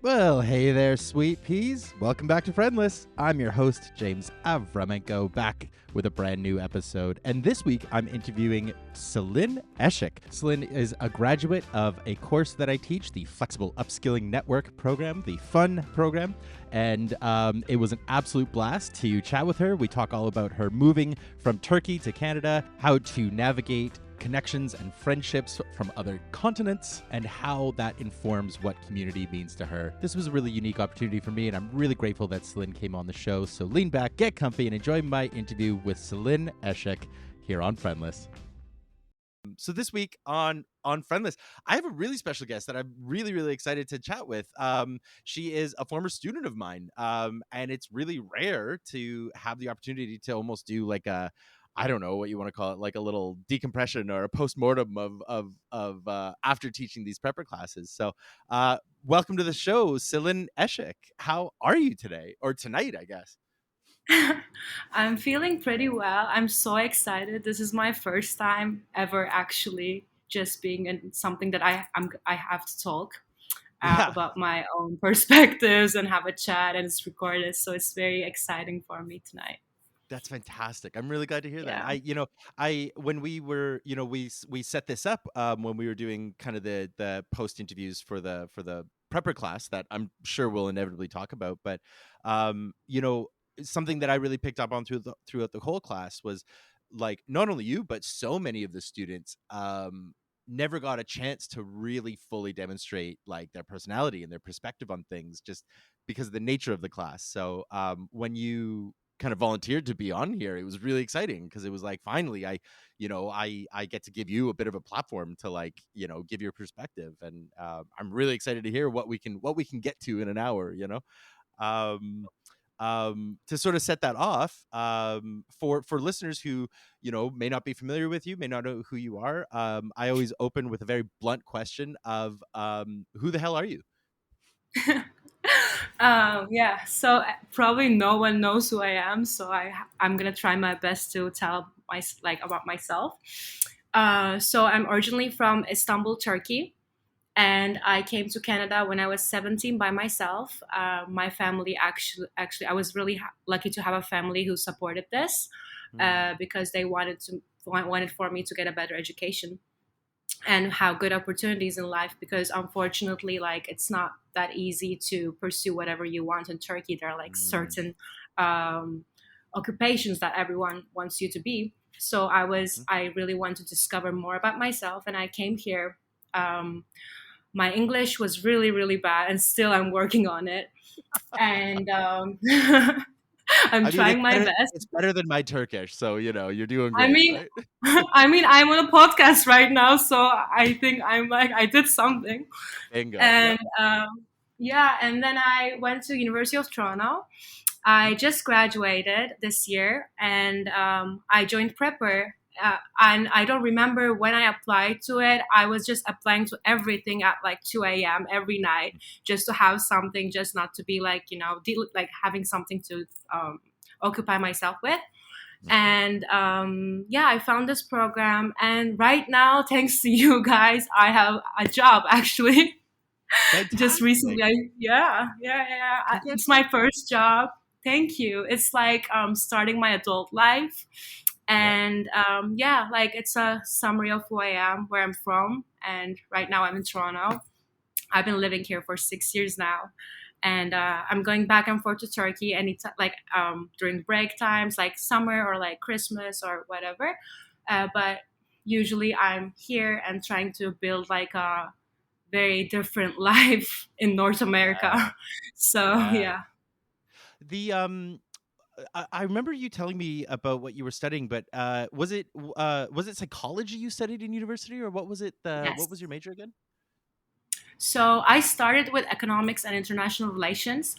Well, hey there, sweet peas. Welcome back to Friendless. I'm your host, James Avramenko, back with a brand new episode. And this week, I'm interviewing Selin Isik. Selin is a graduate of a course that I teach, the Flexible Upskilling Network program, the F.U.N program. And it was an absolute blast to chat with her. We talk all about her moving from Turkey to Canada, how to navigate connections and friendships from other continents, and how that informs what community means to her. This was a really unique opportunity for me, and I'm really grateful that Selin came on the show. So lean back, get comfy, and enjoy my interview with Selin Isik here on Friendless. So this week on Friendless, I have a really special guest that I'm really excited to chat with. She is a former student of mine, and it's really rare to have the opportunity to almost do like a, I don't know what you want to call it, like a little decompression or a post-mortem of after teaching these prepper classes. So welcome to the show, Selin Isik. How are you today, or tonight, I guess? I'm feeling pretty well. I'm so excited. This is my first time ever actually just being in something that I have to talk Yeah. about my own perspectives and have a chat, and it's recorded, so it's very exciting for me tonight. That's fantastic. I'm really glad to hear that. Yeah. When we were, we set this up when we were doing kind of the post interviews for the prepper class that I'm sure we'll inevitably talk about. But um, you know, something that I really picked up on throughout the whole class was like not only you, but so many of the students never got a chance to really fully demonstrate like their personality and their perspective on things just because of the nature of the class. So when you kind of volunteered to be on here, it was really exciting because it was like finally I get to give you a bit of a platform to like give your perspective, and I'm really excited to hear what we can get to in an hour. um to sort of set that off, for listeners who may not be familiar with you, may not know who you are, I always open with a very blunt question of who the hell are you? Yeah. So probably no one knows who I am. So I'm gonna try my best to tell about myself. So I'm originally from Istanbul, Turkey, and I came to Canada when I was 17 by myself. My family actually, I was really lucky to have a family who supported this, Hmm. because they wanted for me to get a better education and have good opportunities in life. Because unfortunately, like it's not that easy to pursue whatever you want in Turkey. There are like Hmm. certain um, occupations that everyone wants you to be. So Hmm. I really want to discover more about myself, and I came here. Um, my English was really bad, and still I'm working on it. And I'm I mean, trying my best. it's better than my Turkish, so you're doing I great, mean, right? I'm on a podcast right now, so I think I'm like I did something. Bingo. Yep. And yeah, and then I went to University of Toronto. I just graduated this year, and I joined Prepper. And I don't remember when I applied to it. I was just applying to everything at like 2 a.m. every night, just to have something, just not to be like like having something to occupy myself with. Mhm. And yeah, I found this program, and right now, thanks to you guys, I have a job actually. Just Fantastic. recently, it's my Congratulations. first job. Thank you. It's like starting my adult life. Yep. And yeah, like it's a summary of who I am, where I'm from, and right now I'm in Toronto. I've been living here for 6 years now, and I'm going back and forth to Turkey like during break times, like summer or like Christmas or whatever. But usually I'm here and trying to build like a very different life in North Yeah. America. So Yeah. yeah. The I remember you telling me about what you were studying, but was it psychology you studied in university, or what was it? What was Yes. your major again? So I started with economics and international relations,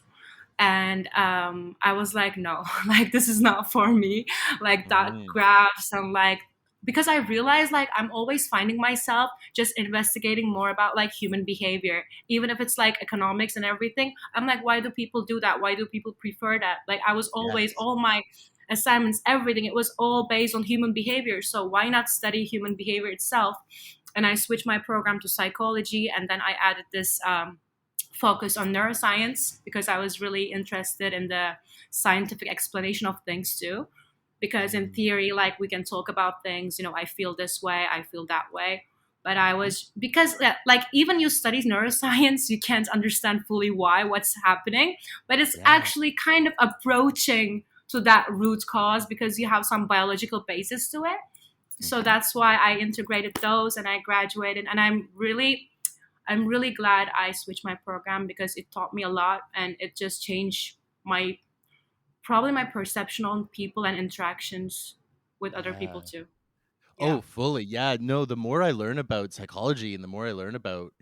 and I was like, no, like this is not for me. Like that Mm. graphs and like, because I realized like I'm always finding myself just investigating more about like human behavior, even if it's like economics and everything. I'm like, why do people do that? Why do people prefer that? Like I was always Yes. all my assignments, everything, it was all based on human behavior. So why not study human behavior itself? And I switched my program to psychology, and then I added this focused on neuroscience because I was really interested in the scientific explanation of things too. Because in Mm. theory, like we can talk about things, I feel this way, I feel that way. But I was, because like even you study neuroscience, you can't understand fully what's happening. But it's Yeah. actually kind of approaching to that root cause because you have some biological basis to it. So Hmm. that's why I integrated those and I graduated. And I'm really glad I switched my program because it taught me a lot and it just changed my probably my perception on people and interactions with other people Yeah. too. Oh, Yeah. fully. Yeah. No, the more I learn about psychology and the more I learn about,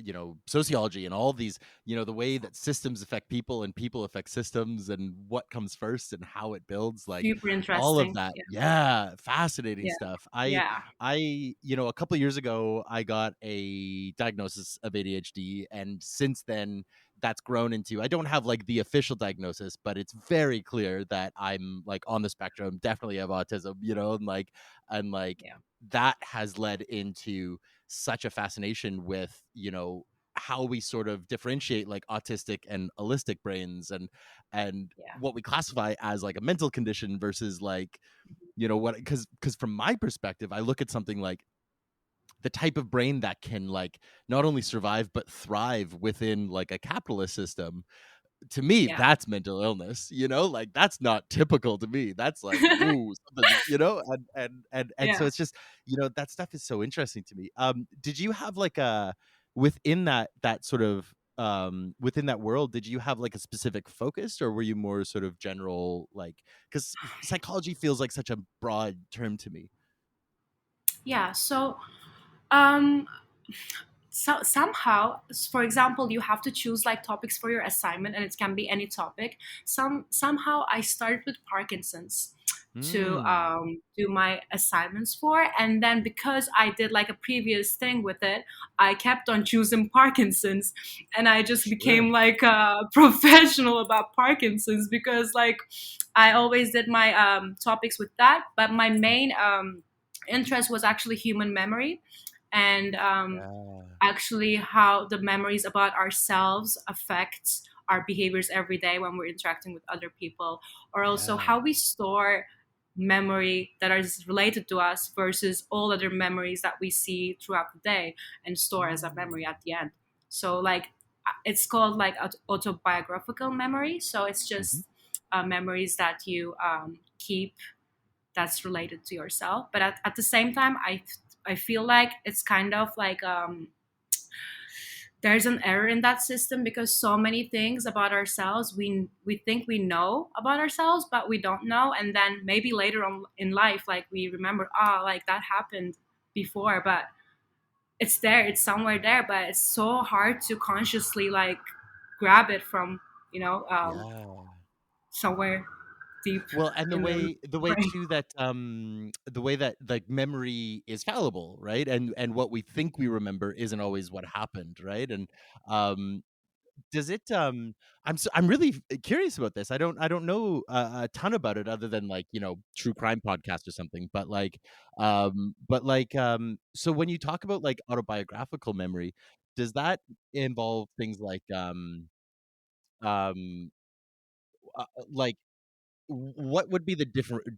sociology and all these, the way that systems affect people and people affect systems and what comes first and how it builds, like Super all of interesting. that. Yeah. Yeah. Fascinating Yeah. stuff. Yeah. A couple years ago, I got a diagnosis of ADHD. And since then, that's grown into, I don't have like the official diagnosis, but it's very clear that I'm like on the spectrum, definitely have autism, and Yeah. that has led into such a fascination with how we sort of differentiate like autistic and allistic brains, and Yeah. what we classify as like a mental condition versus like what, because from my perspective I look at something like the type of brain that can like not only survive but thrive within like a capitalist system. To me, Yeah. that's mental illness, like that's not typical to me. That's like, woo, something, and so Yeah. it's just, that stuff is so interesting to me. Did you have like a within that sort of within that world, did you have like a specific focus, or were you more sort of general, like, because psychology feels like such a broad term to me. Yeah. Um so somehow, for example, you have to choose like topics for your assignment and it can be any topic. Somehow I started with Parkinson's to Mm, do my assignments for, and then because I did like a previous thing with it, I kept on choosing Parkinson's, and I just sure. became like a professional about Parkinson's because like I always did my topics with that, but my main interest was actually human memory, and Yeah. actually how the memories about ourselves affect our behaviors every day when we're interacting with other people, or also Yeah. how we store memory that is related to us versus all other memories that we see throughout the day and store as a memory Mm, at the end. So like it's called like autobiographical memory, so it's mhm. just memories that you keep that's related to yourself, but at the same time I feel like it's kind of like there's an error in that system because so many things about ourselves we think we know about ourselves but we don't know, and then maybe later on in life like we remember, like that happened before, but it's there, it's somewhere there, but it's so hard to consciously like grab it from you know um, Yeah. somewhere deep Well, and the in the way the way brain. too that the way that like memory is fallible, right? And what we think we remember isn't always what happened, right? And um does it I'm really curious about this. I don't know a ton about it other than like, true crime podcast or something, but so when you talk about like autobiographical memory, does that involve things um like what would be the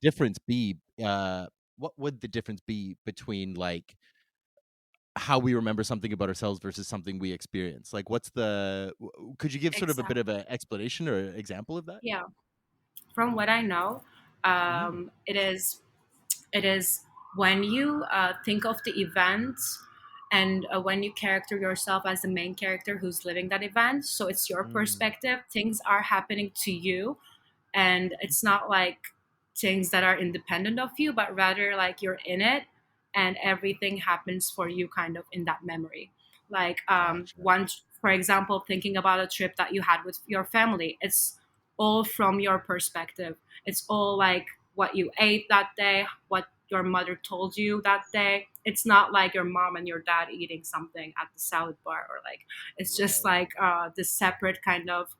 difference be what would the difference be between like how we remember something about ourselves versus something we experience? Like could you give sort of a bit of Exactly. an explanation or example of that? Yeah. From what I know, Mm, it is when you think of the event and when you character yourself as the main character who's living that event. So it's your mm, perspective. Things are happening to you, and it's not like things that are independent of you, but rather like you're in it and everything happens for you kind of in that memory. Like gotcha. one, for example, thinking about a trip that you had with your family, it's all from your perspective. It's all like what you ate that day, what your mother told you that day. It's not like your mom and your dad eating something at the salad bar, or like it's just Right. like this separate kind of,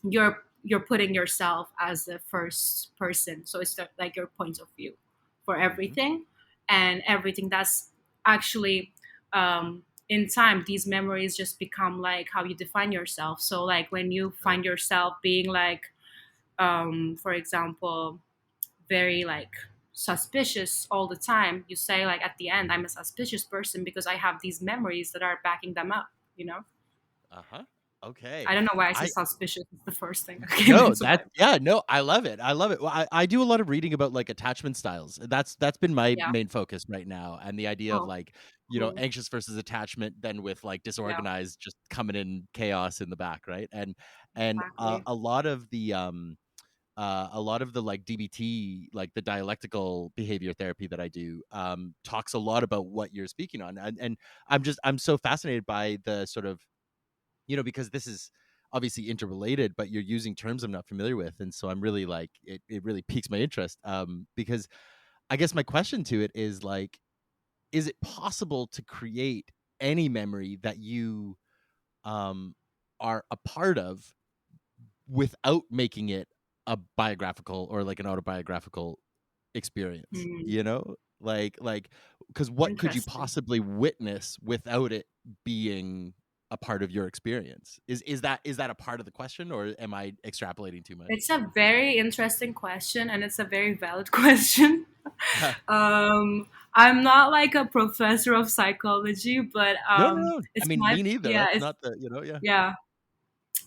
you're putting yourself as the first person, so it's like your point of view for Hmm. everything, and everything that's actually in time these memories just become like how you define yourself. So like when you Right. find yourself being like, for example, very like suspicious all the time, you say like at the end, I'm a suspicious person because I have these memories that are backing them up, you know. Uh-huh. Okay. I don't know why I said I suspicious. It's the first thing that came No, into my that yeah, no, I love it. I love it. Well, I do a lot of reading about like attachment styles. That's been my yeah. main focus right now. And the idea of Oh, like, cool. anxious versus attachment, then with like Yeah, disorganized just coming in chaos in the back, right? And exactly. a lot of the like DBT, like the dialectical behavior therapy that I do, talks a lot about what you're speaking on. And I'm so fascinated by the sort of, because this is obviously interrelated, but you're using terms I'm not familiar with. And so I'm really like, it really piques my interest. Because I guess my question to it is like, is it possible to create any memory that you um, are a part of without making it a biographical or like an autobiographical experience, Hmm. like because what could you Interesting. possibly witness without it being a part of your experience? Is that a part of the question, or am I extrapolating too much? It's a very interesting question, and it's a very valid question. I'm not like a professor of psychology, but No, no, no. I it's mean, my me neither. yeah, That's it's not the, yeah. yeah,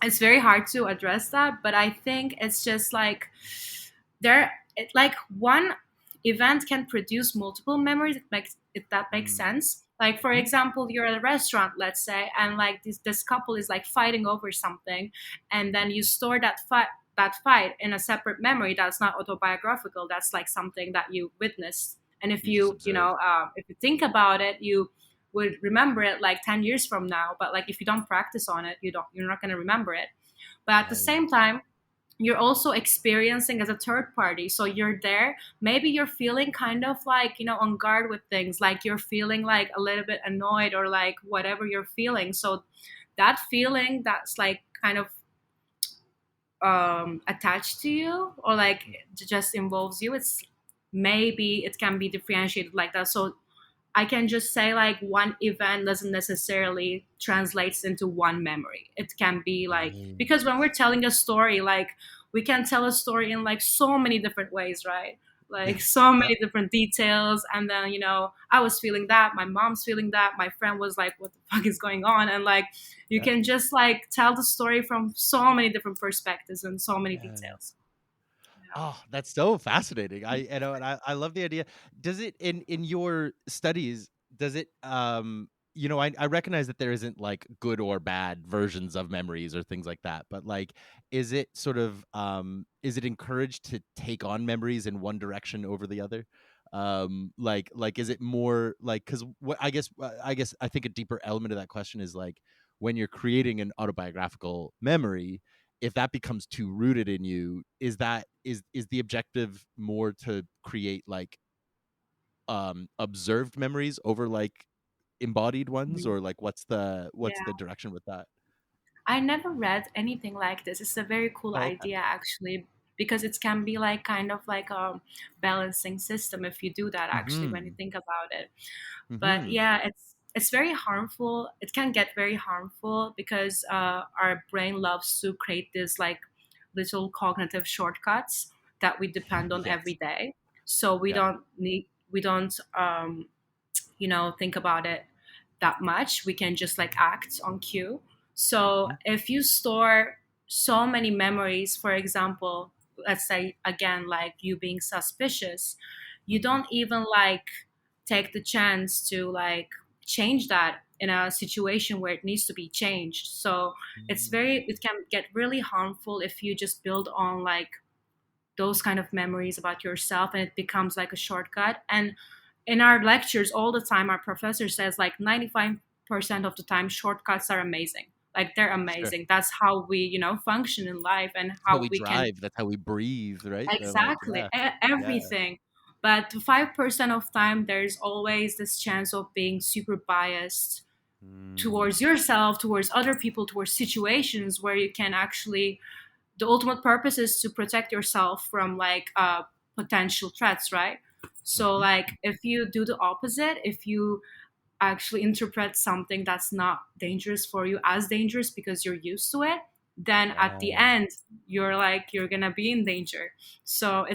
it's very hard to address that. But I think it's just like like one event can produce multiple memories. It makes if that makes Mm. sense. Like for Mhm. example, you're at a restaurant, let's say, and like this couple is like fighting over something, and then you store that fight in a separate memory that's not autobiographical. That's like something that you witnessed. And if You just you observe. if you think about it, you would remember it like 10 years from now. But like if you don't practice on it, you're not going to remember it. But at the Right. same time, you're also experiencing as a third party. So you're there, maybe you're feeling kind of like, on guard with things, like you're feeling like a little bit annoyed or like whatever you're feeling. So that feeling that's like kind of attached to you, or like Mm. it just involves you, it's maybe it can be differentiated like that. So I can just say like one event doesn't necessarily translates into one memory. It can be like, Right. because when we're telling a story, like we can tell a story in like so many different ways, right? Yeah. Like so Yeah. many different details. And then, I was feeling that, my mom's feeling that, my friend was like, what the fuck is going on? And like you Yeah. can just like tell the story from so many different perspectives and so many Yeah. details. Oh, that's so fascinating. I love the idea. Does it in your studies, does it I recognize that there isn't like good or bad versions of memories or things like that, but like is it encouraged to take on memories in one direction over the other? Like is it more like, cuz what I guess I think a deeper element of that question is like when you're creating an autobiographical memory, if that becomes too rooted in you, is the objective more to create like observed memories over like embodied ones, Mhm. or like what's the Yeah. direction with that? I never read anything like this. It's a very cool Oh, okay. idea actually, because it can be like kind of like a balancing system if you do that actually when you Mhm. think about it. But Mhm. yeah, it's very harmful. It can get very harmful because our brain loves to create this like little cognitive shortcuts that we depend on every Yes. day. So Yeah. we don't think about it that much. We can just like act on cue. So Mhm. if you store so many memories, for example, let's say again like you being suspicious, you Mhm. don't even like take the chance to like change that in a situation where it needs to be changed. So Mm. it can get really harmful if you just build on like those kind of memories about yourself, and it becomes like a shortcut. And in our lectures all the time, our professor says like 95% of the time shortcuts are amazing. Like they're Sure. amazing. That's how we function in life, and That's how how we we can drive, that's how we breathe, right? They're like, exactly yeah. Yeah. everything. But 5% of time there's always this chance of being super biased Mm. towards yourself, towards other people, towards situations where you can actually, the ultimate purpose is to protect yourself from like potential threats, right? So Mhm. like if you do the opposite, if you actually interpret something that's not dangerous for you as dangerous because you're used to it, then at the Yeah. end you're like you're gonna be in danger. So Yeah.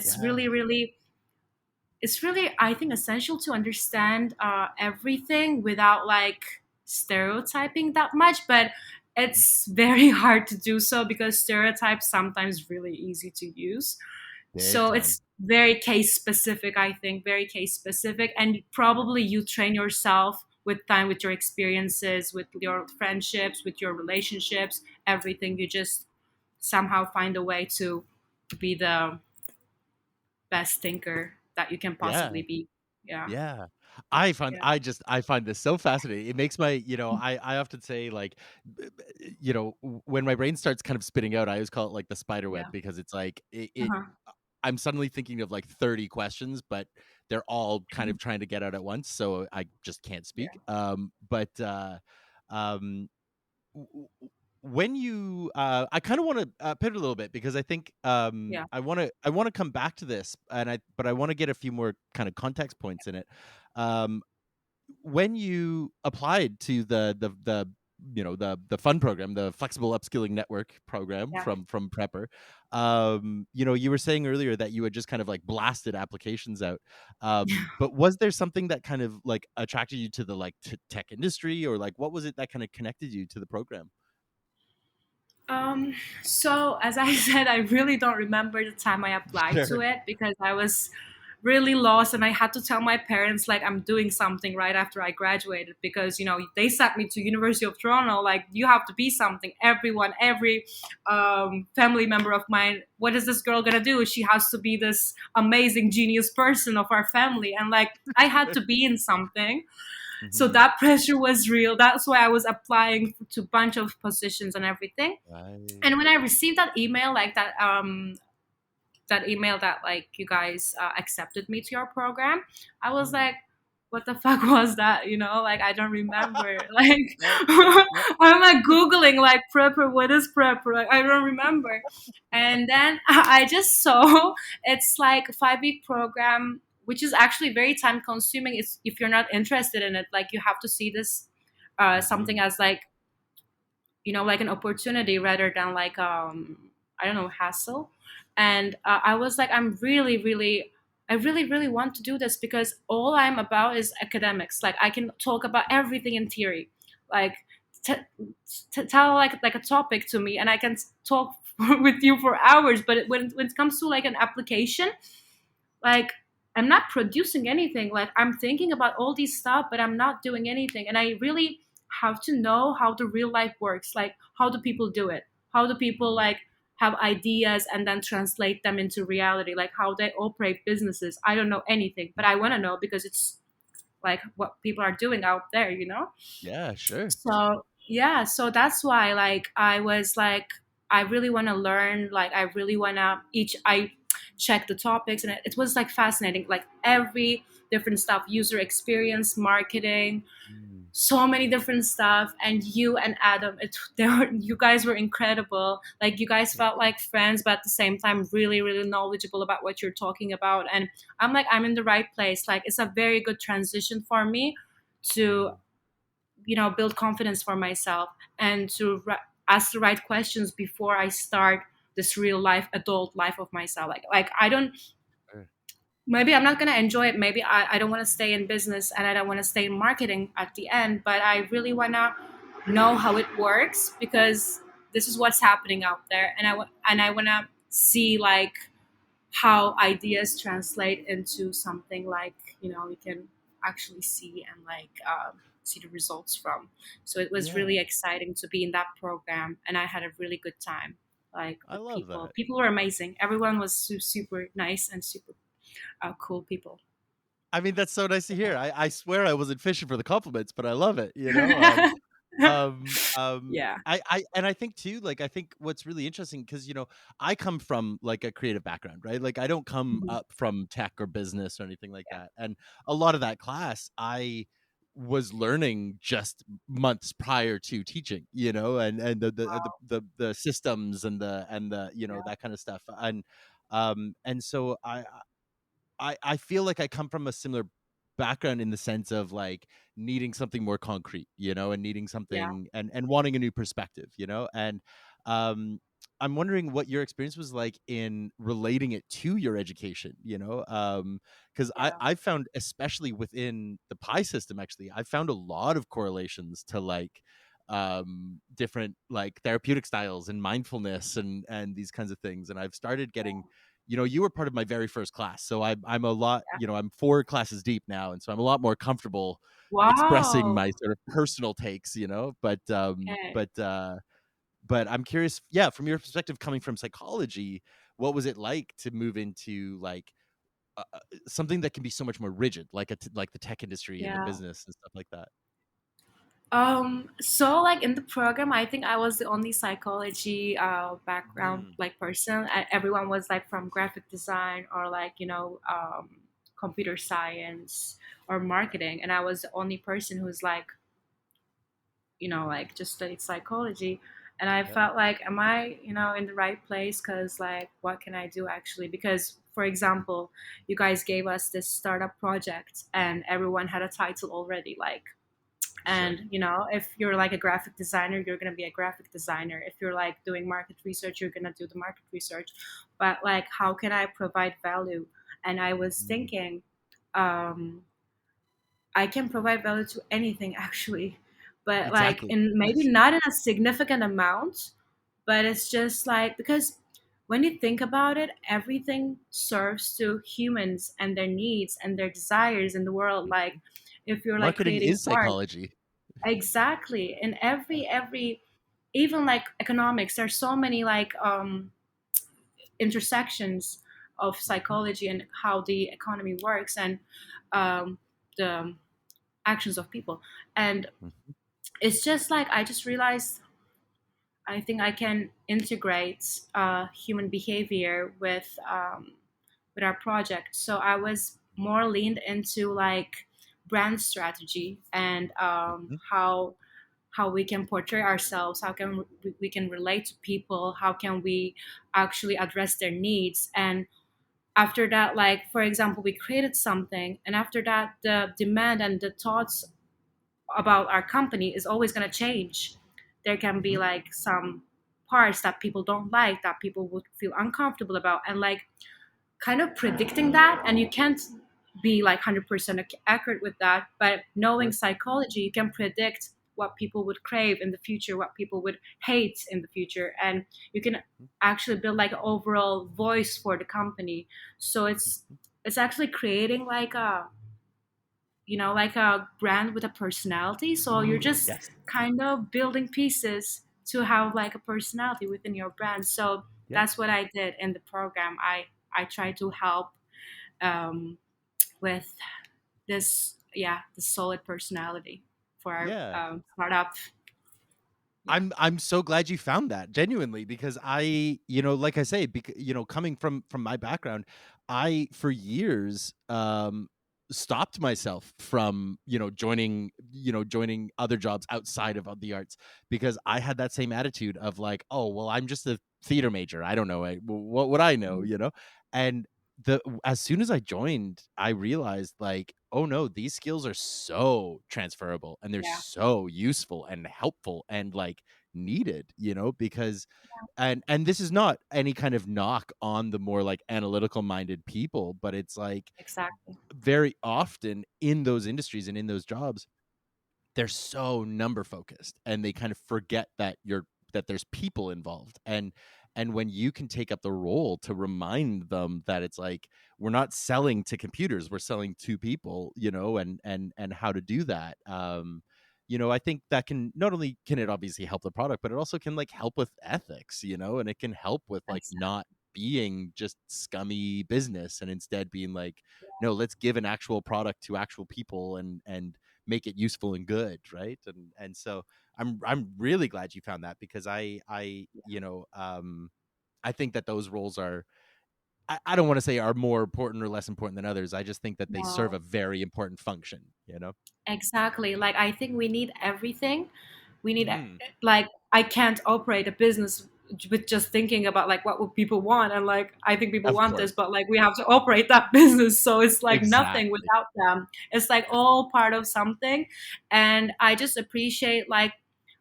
it's really, I think, essential to understand everything without like stereotyping that much, but it's very hard to do so because stereotypes sometimes really easy to use. Big So time. it's very case specific, I think, very case specific. And probably you train yourself with time, with your experiences, with your friendships, with your relationships, everything. You just somehow find a way to be the best thinker that you can Yeah. possibly be. Yeah. Yeah. Yeah. I find this so fascinating. It makes my, I often say like, when my brain starts kind of spitting out, I always call it like the spider web, Yeah. because it's like Uh-huh. I'm suddenly thinking of like 30 questions, but they're all kind of trying to get out at once, so I just can't Yeah. speak. Um w- w- when you I kind of want to pivot a little bit, because I think Yeah. I want to come back to this, but I want to get a few more kind of context points in it. um when you applied to the fun program, the flexible upskilling network program Yeah. from Prepper, you were saying earlier that you had just kind of like blasted applications out. But was there something that kind of like attracted you to the like tech industry, or like what was it that kind of connected you to the program? Um, so as I said, I really don't remember the time I applied to Sure. it because I was really lost and I had to tell my parents like I'm doing something right after I graduated because they sent me to University of Toronto like you have to be something. Every family member of mine, what is this girl gonna do? She has to be this amazing genius person of our family, and like I had to be in something. So Hmm. that pressure was real. That's why I was applying to a bunch of positions and everything. Right. And when I received that email, like that email that like you guys accepted me to your program, I was Hmm. like, what the fuck was that? Like I don't remember. Like Yep, yep, yep. I'm like googling like prepper. What is prepper? Like I don't remember. And then I just saw it's like a 5 week program, which is actually very time consuming. It's if you're not interested in it, like you have to see this something Hmm. as like like an opportunity rather than like I don't know, hassle. And I was like, I really want to do this because all I'm about is academics. Like I can talk about everything in theory, like t- tell like a topic to me and I can talk with you for hours. But when it comes to like an application, like I'm not producing anything. Like I'm thinking about all these stuff but I'm not doing anything, and I really have to know how the real life works. Like how do people do it? How do people Hmm. like have ideas and then translate them into reality? Like how they operate businesses. I don't know anything, but I want to know because it's like what people are doing out there. Yeah, sure. So yeah, so that's why like I was like I really want to learn. Like I really want to each I check the topics, and it was like fascinating. Like every different stuff, user experience, marketing, Mm. so many different stuff. And you and Adam, you guys were incredible. Like you guys felt like friends, but at the same time really really knowledgeable about what you're talking about. And I'm like I'm in the right place. Like it's a very good transition for me to Mm. build confidence for myself and to ask the right questions before I start this real life adult life of myself. Like I don't, Sure. maybe I'm not going to enjoy it. Maybe I don't want to stay in business and I don't want to stay in marketing at the end, but I really want to know how it works because this is what's happening out there. And I want to see like how ideas translate into something like you can actually see and like see the results from. So it was Yeah, really exciting to be in that program, and I had a really good time. Like I with love people, that. people were amazing. Everyone was super nice and super cool people. I mean, that's so nice to hear. I swear I wasn't fishing for the compliments, but I love it, Yeah. I think too, like, I think what's really interesting, because I come from like a creative background, right? Like I don't come Mhm. up from tech or business or anything like Yeah. that. And a lot of that class I was learning just months prior to teaching, and Wow. the systems and the Yeah. that kind of stuff. And so I feel like I come from a similar background in the sense of like needing something more concrete, and needing Yeah. something and wanting a new perspective, and um I'm wondering what your experience was like in relating it to your education, because Yeah. I found, especially within the pie system, actually, I found a lot of correlations to like different like therapeutic styles and mindfulness and these kinds of things. And I've started getting, you were part of my very first class, so I'm a lot, Yeah. I'm 4 classes deep now, and so I'm a lot more comfortable expressing Wow. my sort of personal takes, but Okay. but I'm curious, yeah, from your perspective, coming from psychology, what was it like to move into like something that can be so much more rigid, like like the tech industry and the Yeah. business and stuff like that? So like in the program, I think I was the only psychology background Mm, like person. Everyone was like from graphic design or like computer science or marketing, and I was the only person who's like like just studied psychology. And I yep, felt like, am I in the right place? Because like, what can I do actually? Because for example, you guys gave us this startup project, and everyone had a title already, like, sure. and if you're like a graphic designer, you're going to be a graphic designer. If you're like doing market research, you're going to do the market research. But like, how can I provide value? And I was Mm, thinking, um, I can provide value to anything actually, but like exactly. in maybe not in a significant amount, but it's just like, because when you think about it, everything serves to humans and their needs and their desires in the world. Like if you're like Marketing creating is art, psychology. exactly. In Yeah. every even like economics, there's so many like intersections of Mhm, psychology and how the economy works, and the actions of people. And mhm, it's just like I just realized I think I can integrate human behavior with our project. So I was more leaned into like brand strategy and mhm, how we can portray ourselves, how can we can relate to people, how can we actually address their needs. And after that, like for example, we created something, and after that the demand and the thoughts about our company is always going to change. There can be mhm, like some parts that people don't like, that people would feel uncomfortable about, and like kind of predicting that. And you can't be like 100% accurate with that, but knowing sure. psychology, you can predict what people would crave in the future, what people would hate in the future, and you can Mhm, actually build like an overall voice for the company. So mhm. it's actually creating like a like a brand with a personality. So you're just Yes. kind of building pieces to have like a personality within your brand. So Yeah. that's what I did in the program. I tried to help um, with this, yeah, the solid personality for our Yeah. startup. Yeah, I'm so glad you found that, genuinely, because I, like I say, coming from my background, I for years stopped myself from, joining other jobs outside of the arts, because I had that same attitude of like, oh, well, I'm just a theater major. I don't know. What would I know, mhm, And the as soon as I joined, I realized like, oh no, these skills are so transferable, and they're yeah, so useful and helpful and like needed, because and this is not any kind of knock on the more like analytical minded people, but it's like exactly. very often in those industries and in those jobs, they're so number focused, and they kind of forget that there's people involved. And when you can take up the role to remind them that it's like, we're not selling to computers, we're selling to people, and how to do that. I think that can, not only can it obviously help the product, but it also can like help with ethics, and it can help with like Exactly. not being just scummy business, and instead being like, no, let's give an actual product to actual people and make it useful and good, right? And so I'm really glad you found that, because I think that those roles are, I don't want to say are more important or less important than others. I just think that they serve No, a very important function. exactly. Like I think we need everything. We need Hmm. like I can't operate a business with just thinking about like what would people want, and like I think people Of want this, course. but like we have to operate that business, so it's like nothing Exactly. without them. It's like Yeah. all part of something. And I just appreciate like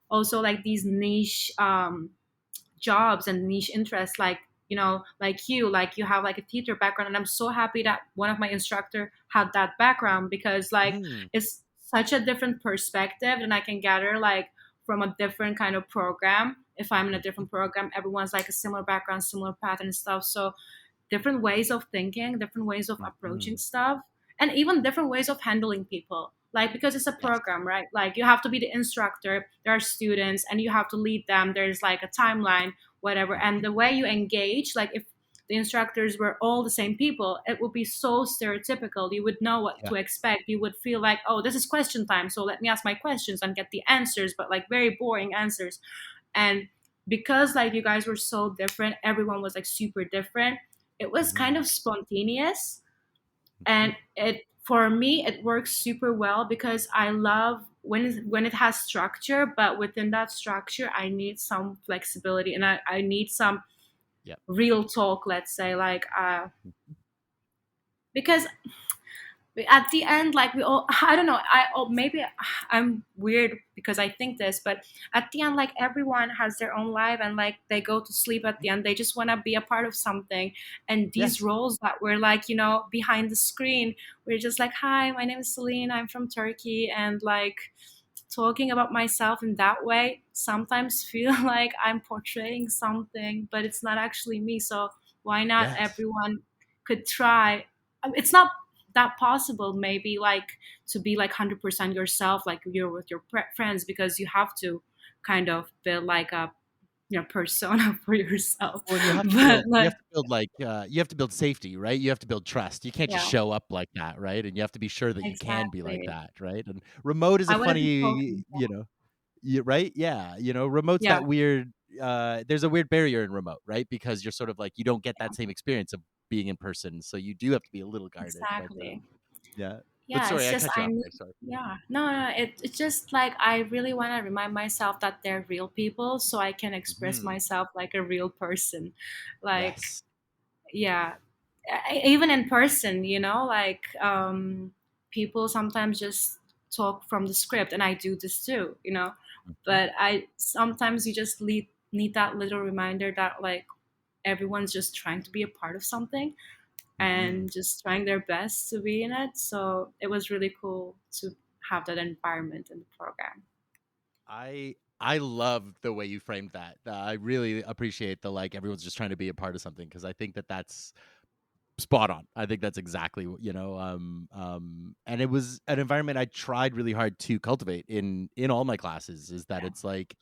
also like these niche jobs and niche interests, like like you have like a theater background, and I'm so happy that one of my instructor had that background, because like Mm, it's such a different perspective, and I can gather like from a different kind of program. If I'm in a mhm, different program, everyone's like a similar background, similar path and stuff. So different ways of thinking, different ways of approaching mhm. stuff, and even different ways of handling people. Like, because it's a Yes. program, right? Like, you have to be the instructor, there are students, and you have to lead them. There's like a timeline, whatever. And Mhm. the way you engage, like, if the instructors were all the same people, it would be so stereotypical. You would know what Yeah. to expect. You would feel like, oh, this is question time, so let me ask my questions and get the answers, but like very boring answers. And because like you guys were so different, everyone was like super different, it was kind Mhm, of spontaneous. mhm. And it, for me, it works super well, because I love when it has structure, but within that structure I need some flexibility, and I need some Yep. real talk, let's say, like because at the end, like we all, I don't know, maybe I'm weird because I think this, but at the end, like everyone has their own life, and like they go to sleep at the end, they just want to be a part of something. And these Yes. roles that were like, behind the screen, we're just like, hi, my name is Celine, I'm from Turkey, and like talking about myself in that way sometimes feel like I'm portraying something, but it's not actually me. So why not Yes. everyone could try? It's not that possible, maybe, like to be like 100% yourself, like you're with your friends, because you have to kind of build like a persona for yourself. Well, and you have to But build you like, have to build, like, you have to build safety, right? You have to build trust. You can't just yeah, show up like that, right? And you have to be sure that you can be like exactly. that, right? And remote is a I want to be funny, spoken. right? Yeah, remote's Yeah, that weird, there's a weird barrier in remote, right? Because you're sort of like you don't get that same experience of being in person, so you do have to be a little guarded, but, exactly. yeah. But Yeah, sorry, it's I just cut you I off need. there, sorry. Yeah, no, it's just like I really want to remind myself that they're real people, so I can express Mhm. myself like a real person. Like, Yes. yeah, even in person, like people sometimes just talk from the script, and I do this too, Mhm, but I sometimes you just need that little reminder that like everyone's just trying to be a part of something, mhm. and just trying their best to be in it. So it was really cool to have that environment in the program. I love the way you framed that. I really appreciate the, like, everyone's just trying to be a part of something because I think that that's spot on. I think that's exactly what, and it was an environment I tried really hard to cultivate in all my classes, is that Yeah, it's like,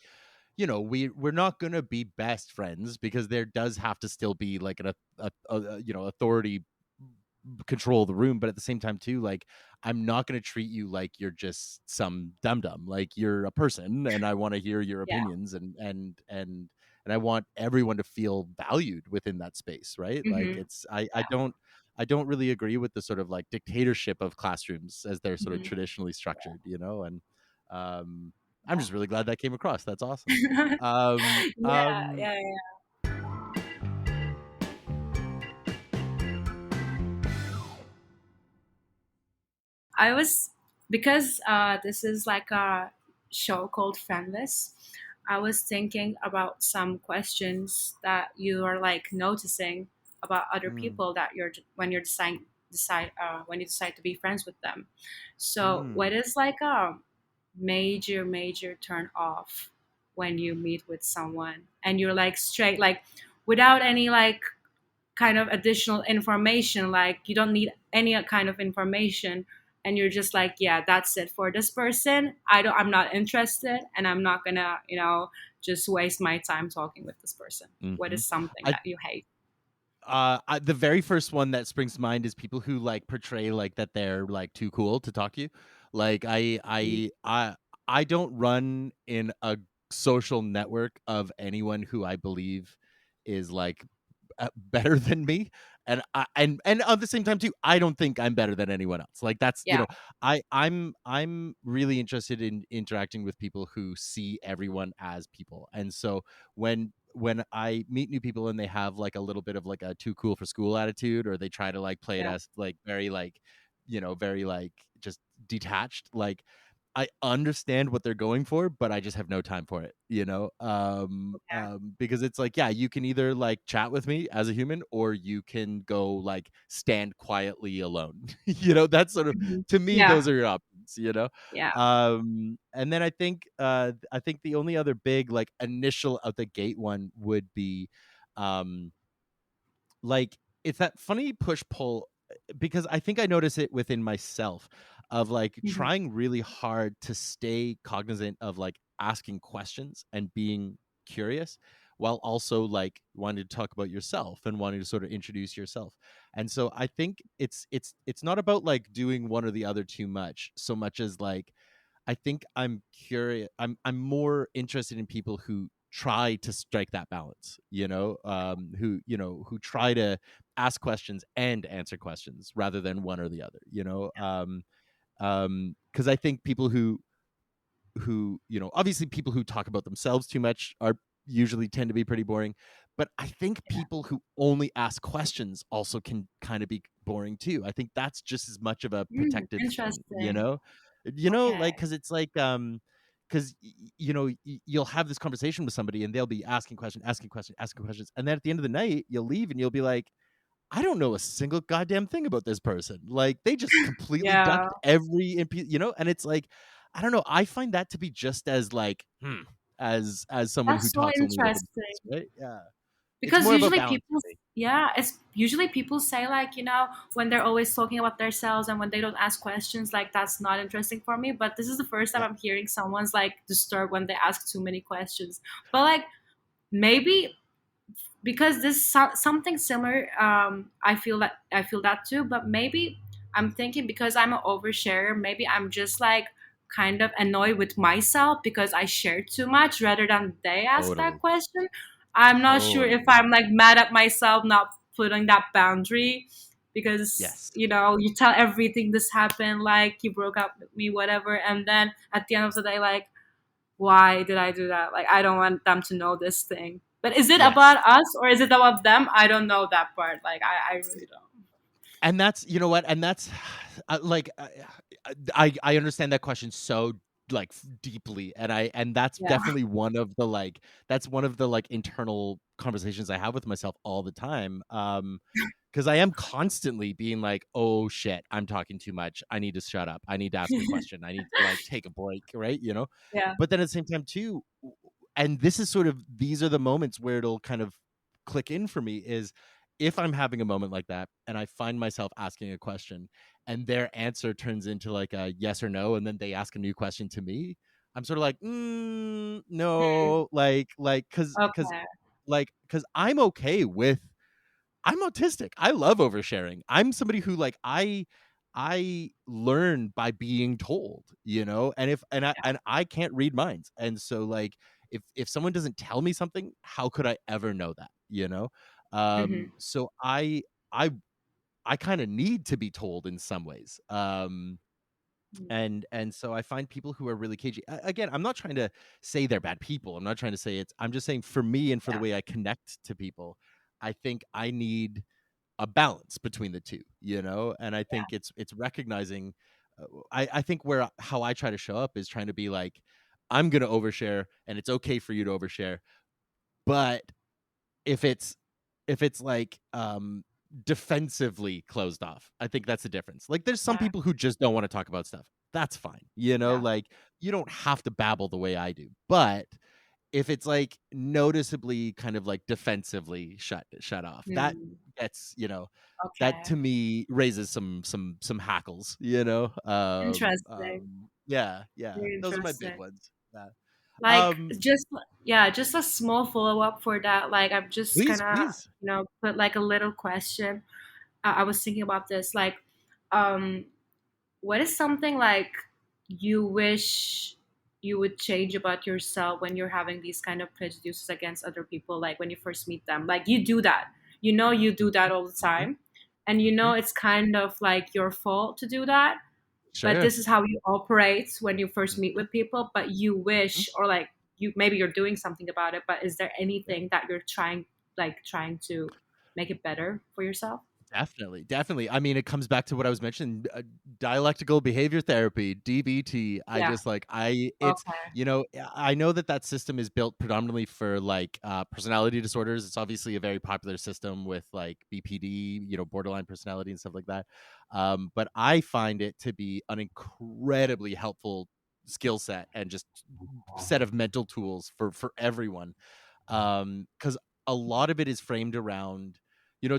we're not gonna be best friends because there does have to still be like authority control the room, but at the same time too, like, I'm not going to treat you like you're just some dum dum. Like, you're a person and I want to hear your yeah, opinions, and I want everyone to feel valued within that space, right? Like, hmm, it's I don't really agree with the sort of like dictatorship of classrooms as they're sort of hmm, traditionally structured, and um I'm just yeah. really glad that came across. That's awesome. um Yeah, um yeah, yeah. I was, because this is like a show called Friendless. I was thinking about some questions that you are like noticing about other mm, people that you're when you're when you decide to be friends with them. So, what mm, is like a major turn off when you meet with someone and you're like straight, like without any like kind of additional information, like you don't need any kind of information, and you're just like, yeah, that's it for this person, I'm not interested, and I'm not gonna just waste my time talking with this person. What mhm. is something I that you hate? the very first one that springs to mind is people who, like, portray, like, that they're, like, too cool to talk to you. Like, I don't run in a social network of anyone who I believe is, like, better than me, and at the same time too, I don't think I'm better than anyone else. Like, that's, Yeah, I'm really interested in interacting with people who see everyone as people, and so when when I meet new people and they have like a little bit of like a too cool for school attitude, or they try to like play it Yeah. as like very like, very like just detached, like I understand what they're going for, but I just have no time for it, Okay. because it's like, yeah, you can either like chat with me as a human, or you can go like stand quietly alone. That's sort of, Mhm. to me, Yeah. those are your options. Yeah. And then I think the only other big like initial out the gate one would be, um, like it's that funny push pull, because I think I notice it within myself of like Mhm. trying really hard to stay cognizant of like asking questions and being curious, while also like wanting to talk about yourself and wanting to sort of introduce yourself. And so I think it's not about like doing one or the other too much, so much as like I think I'm curious. I'm more interested in people who try to strike that balance, who try to ask questions and answer questions rather than one or the other, because I think people who obviously people who talk about themselves too much are usually tend to be pretty boring, but I think people who only ask questions also can kind of be boring too. I think that's just as much of a protective thing, Interesting. like, Okay. because it's like, because you'll have this conversation with somebody and they'll be asking questions, and then at the end of the night you'll leave and you'll be like, I don't know a single goddamn thing about this person. Like, they just completely Yeah. ducked every and it's like, I don't know, I find that to be just as like, as someone who That's so talks only about interesting. themselves, right? Yeah. It's Because more about usually balance people, for me. yeah, it's usually people say like, when they're always talking about themselves and when they don't ask questions, like that's not interesting for me. But this is the first time Yeah. I'm hearing someone's like disturbed when they ask too many questions. But like maybe because this something similar, I feel that too, but maybe I'm thinking because I'm an oversharer, maybe I'm just like kind of annoyed with myself because I share too much rather than they ask that Totally. question. I'm not sure if Totally. I'm like mad at myself not putting that boundary, because Yes. you tell everything this happened, like you broke up with me, whatever, and then at the end of the day, like, why did I do that? Like, I don't want them to know this thing. But is it Yes. about us or is it about them? I don't know that part. Like, I really don't. And that's, you know what, and that's like, I understand that question so like deeply, and that's Yeah. definitely one of the like, that's one of the like internal conversations I have with myself all the time, because I am constantly being like, oh shit, I'm talking too much, I need to shut up, I need to ask a question, I need to like take a break, right? Yeah. But then at the same time too, and this is sort of, these are the moments where it'll kind of click in for me, is if I'm having a moment like that and I find myself asking a question and their answer turns into like a yes or no, and then they ask a new question to me, I'm sort of like, Hmm. no, like, Okay. because I'm okay with, I'm autistic. I love oversharing. I'm somebody who like, I learn by being told, and if and I can't read minds. And so like, if someone doesn't tell me something, how could I ever know that? Hmm. So I I kind of need to be told in some ways. And so I find people who are really cagey. Again, I'm not trying to say they're bad people. I'm not trying to say it's, I'm just saying for me and for the Yeah. way I connect to people, I think I need a balance between the two, and I think it's recognizing, I think where, how I try to show up is trying to be like, I'm going to overshare and it's okay for you to overshare, but if it's, like, defensively closed off, I think that's the difference. Like, there's some Yeah. people who just don't want to talk about stuff. That's fine, Yeah. like, you don't have to babble the way I do. But if it's like noticeably kind of like defensively shut off, that Hmm. gets, that Okay. to me raises some hackles, Interesting. yeah, yeah, Very those are my big interesting. ones. Yeah. Like, um just, yeah, just a small follow up for that. Like, I'm just Please, gonna, please. put like a little question. I was thinking about this. Like, um, what is something like you wish you would change about yourself when you're having these kind of prejudices against other people, like when you first meet them? Like, you do that, you do that all the Mhm, time, and mhm. it's kind of like your fault to do that, but Sure. this is how you operate when you first meet Mhm, with people, but you mhm. wish, or like you maybe you're doing something about it, but is there anything that you're trying to make it better for yourself? Definitely, definitely. I mean, it comes back to what I was mentioning, dialectical behavior therapy, DBT. I Yeah. just like I it's Okay. I know that that system is built predominantly for like personality disorders. It's obviously a very popular system with like BPD, borderline personality and stuff like that. But I find it to be an incredibly helpful skill set and just set of mental tools for everyone, because a lot of it is framed around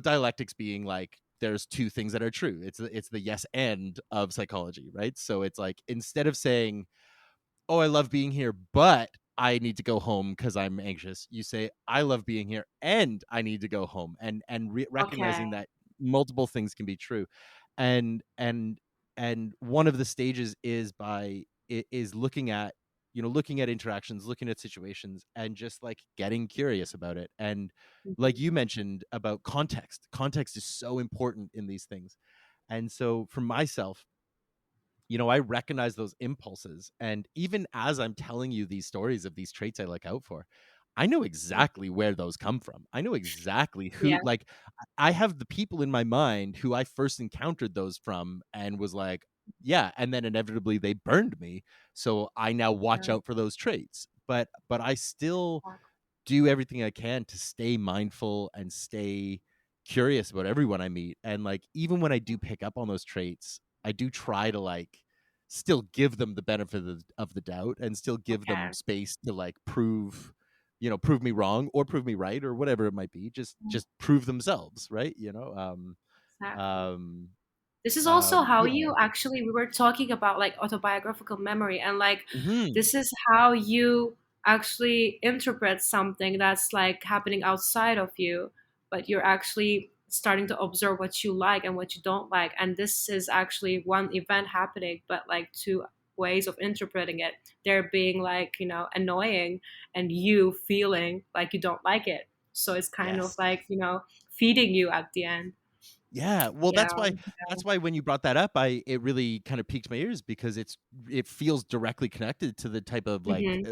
dialectics being like there's two things that are true. It's the yes and of psychology, right? So it's like instead of saying, oh, I love being here, but I need to go home because I'm anxious, you say, I love being here and I need to go home, and Okay. recognizing that multiple things can be true. And and and one of the stages is is looking at looking at interactions, looking at situations, and just like getting curious about it. And like Mhm. you mentioned about context is so important in these things. And so for myself, I recognize those impulses. And even as I'm telling you these stories of these traits I look out for, I know exactly where those come from. I know exactly who, Yeah. like, I have the people in my mind who I first encountered those from and was like, yeah. And then inevitably they burned me. So I now watch Yeah. out for those traits. But I still do everything I can to stay mindful and stay curious about everyone I meet. And like even when I do pick up on those traits, I do try to like still give them the benefit of the doubt and still give them Okay. space to like prove me wrong or prove me right or whatever it might be. Just prove themselves, right? Exactly. Um This is also how yeah. you actually, we were talking about like autobiographical memory, and like Mhm. this is how you actually interpret something that's like happening outside of you, but you're actually starting to observe what you like and what you don't like. And this is actually one event happening, but like two ways of interpreting it. They're being like, annoying, and you feeling like you don't like it. So it's kind of Yes. like, feeding you at the end. Yeah, well, Yeah. that's why when you brought that up, it really kind of piqued my ears because it feels directly connected to the type of like Hmm.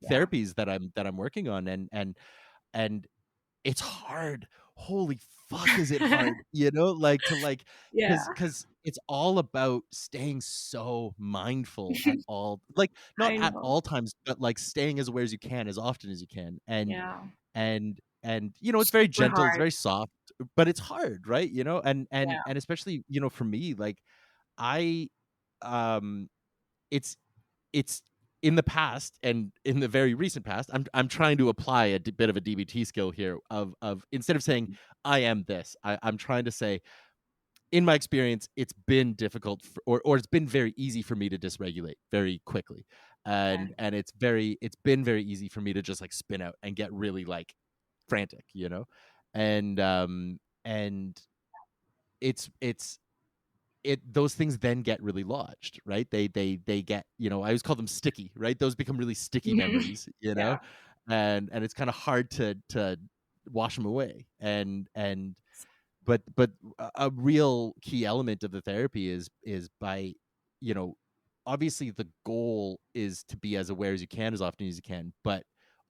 Yeah. therapies that I'm working on. And it's hard. Holy fuck, is it hard? Like to like Yeah, because it's all about staying so mindful at all, like not I at know. all times, but like staying as aware as you can, as often as you can. And Yeah, it's very super gentle, it's hard. very soft, but it's hard, right? And Yeah. especially for me, like I um it's it's in the past and in the very recent past, I'm trying to apply a bit of a DBT skill here of instead of saying I am this, I'm trying to say in my experience, it's been difficult or it's been very easy for me to dysregulate very quickly. Okay. And it's been very easy for me to just like spin out and get really like frantic, and it's those things then get really lodged, right? They get, I always call them sticky, right? Those become really sticky Mhm. memories, Yeah. and it's kind of hard to wash them away. And but a real key element of the therapy is by, you know obviously the goal is to be as aware as you can as often as you can, but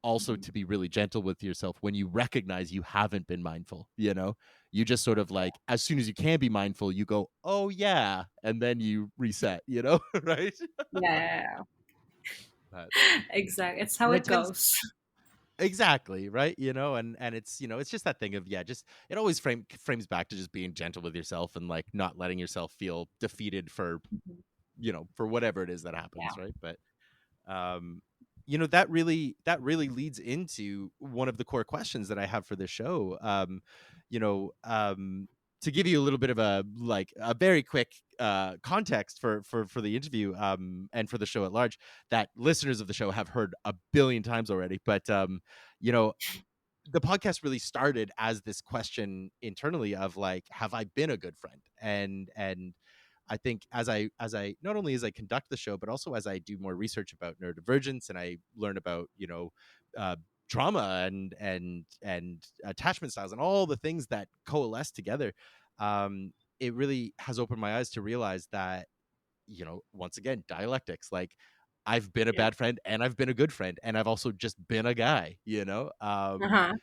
also Mhm. to be really gentle with yourself when you recognize you haven't been mindful. You just sort of like as soon as you can be mindful, you go, oh yeah, and then you reset, right? Yeah, yeah, yeah. But Exactly. It's how and it it tends goes. exactly, right? And it's, it's just that thing of, yeah, just it always frames back to just being gentle with yourself and like not letting yourself feel defeated for, Mhm. for whatever it is that happens, Yeah. right? But um that really leads into one of the core questions that I have for this show. You know to give you a little bit of a like a very quick context for the interview, and for the show at large, that listeners of the show have heard a billion times already, but you know the podcast really started as this question internally of like, have I been a good friend? And I think as I not only as I conduct the show, but also as I do more research about neurodivergence and I learn about, uh, trauma and attachment styles and all the things that coalesce together, it really has opened my eyes to realize that, once again, dialectics, like I've been a Yeah. bad friend and I've been a good friend and I've also just been a guy, you know? Uh-huh.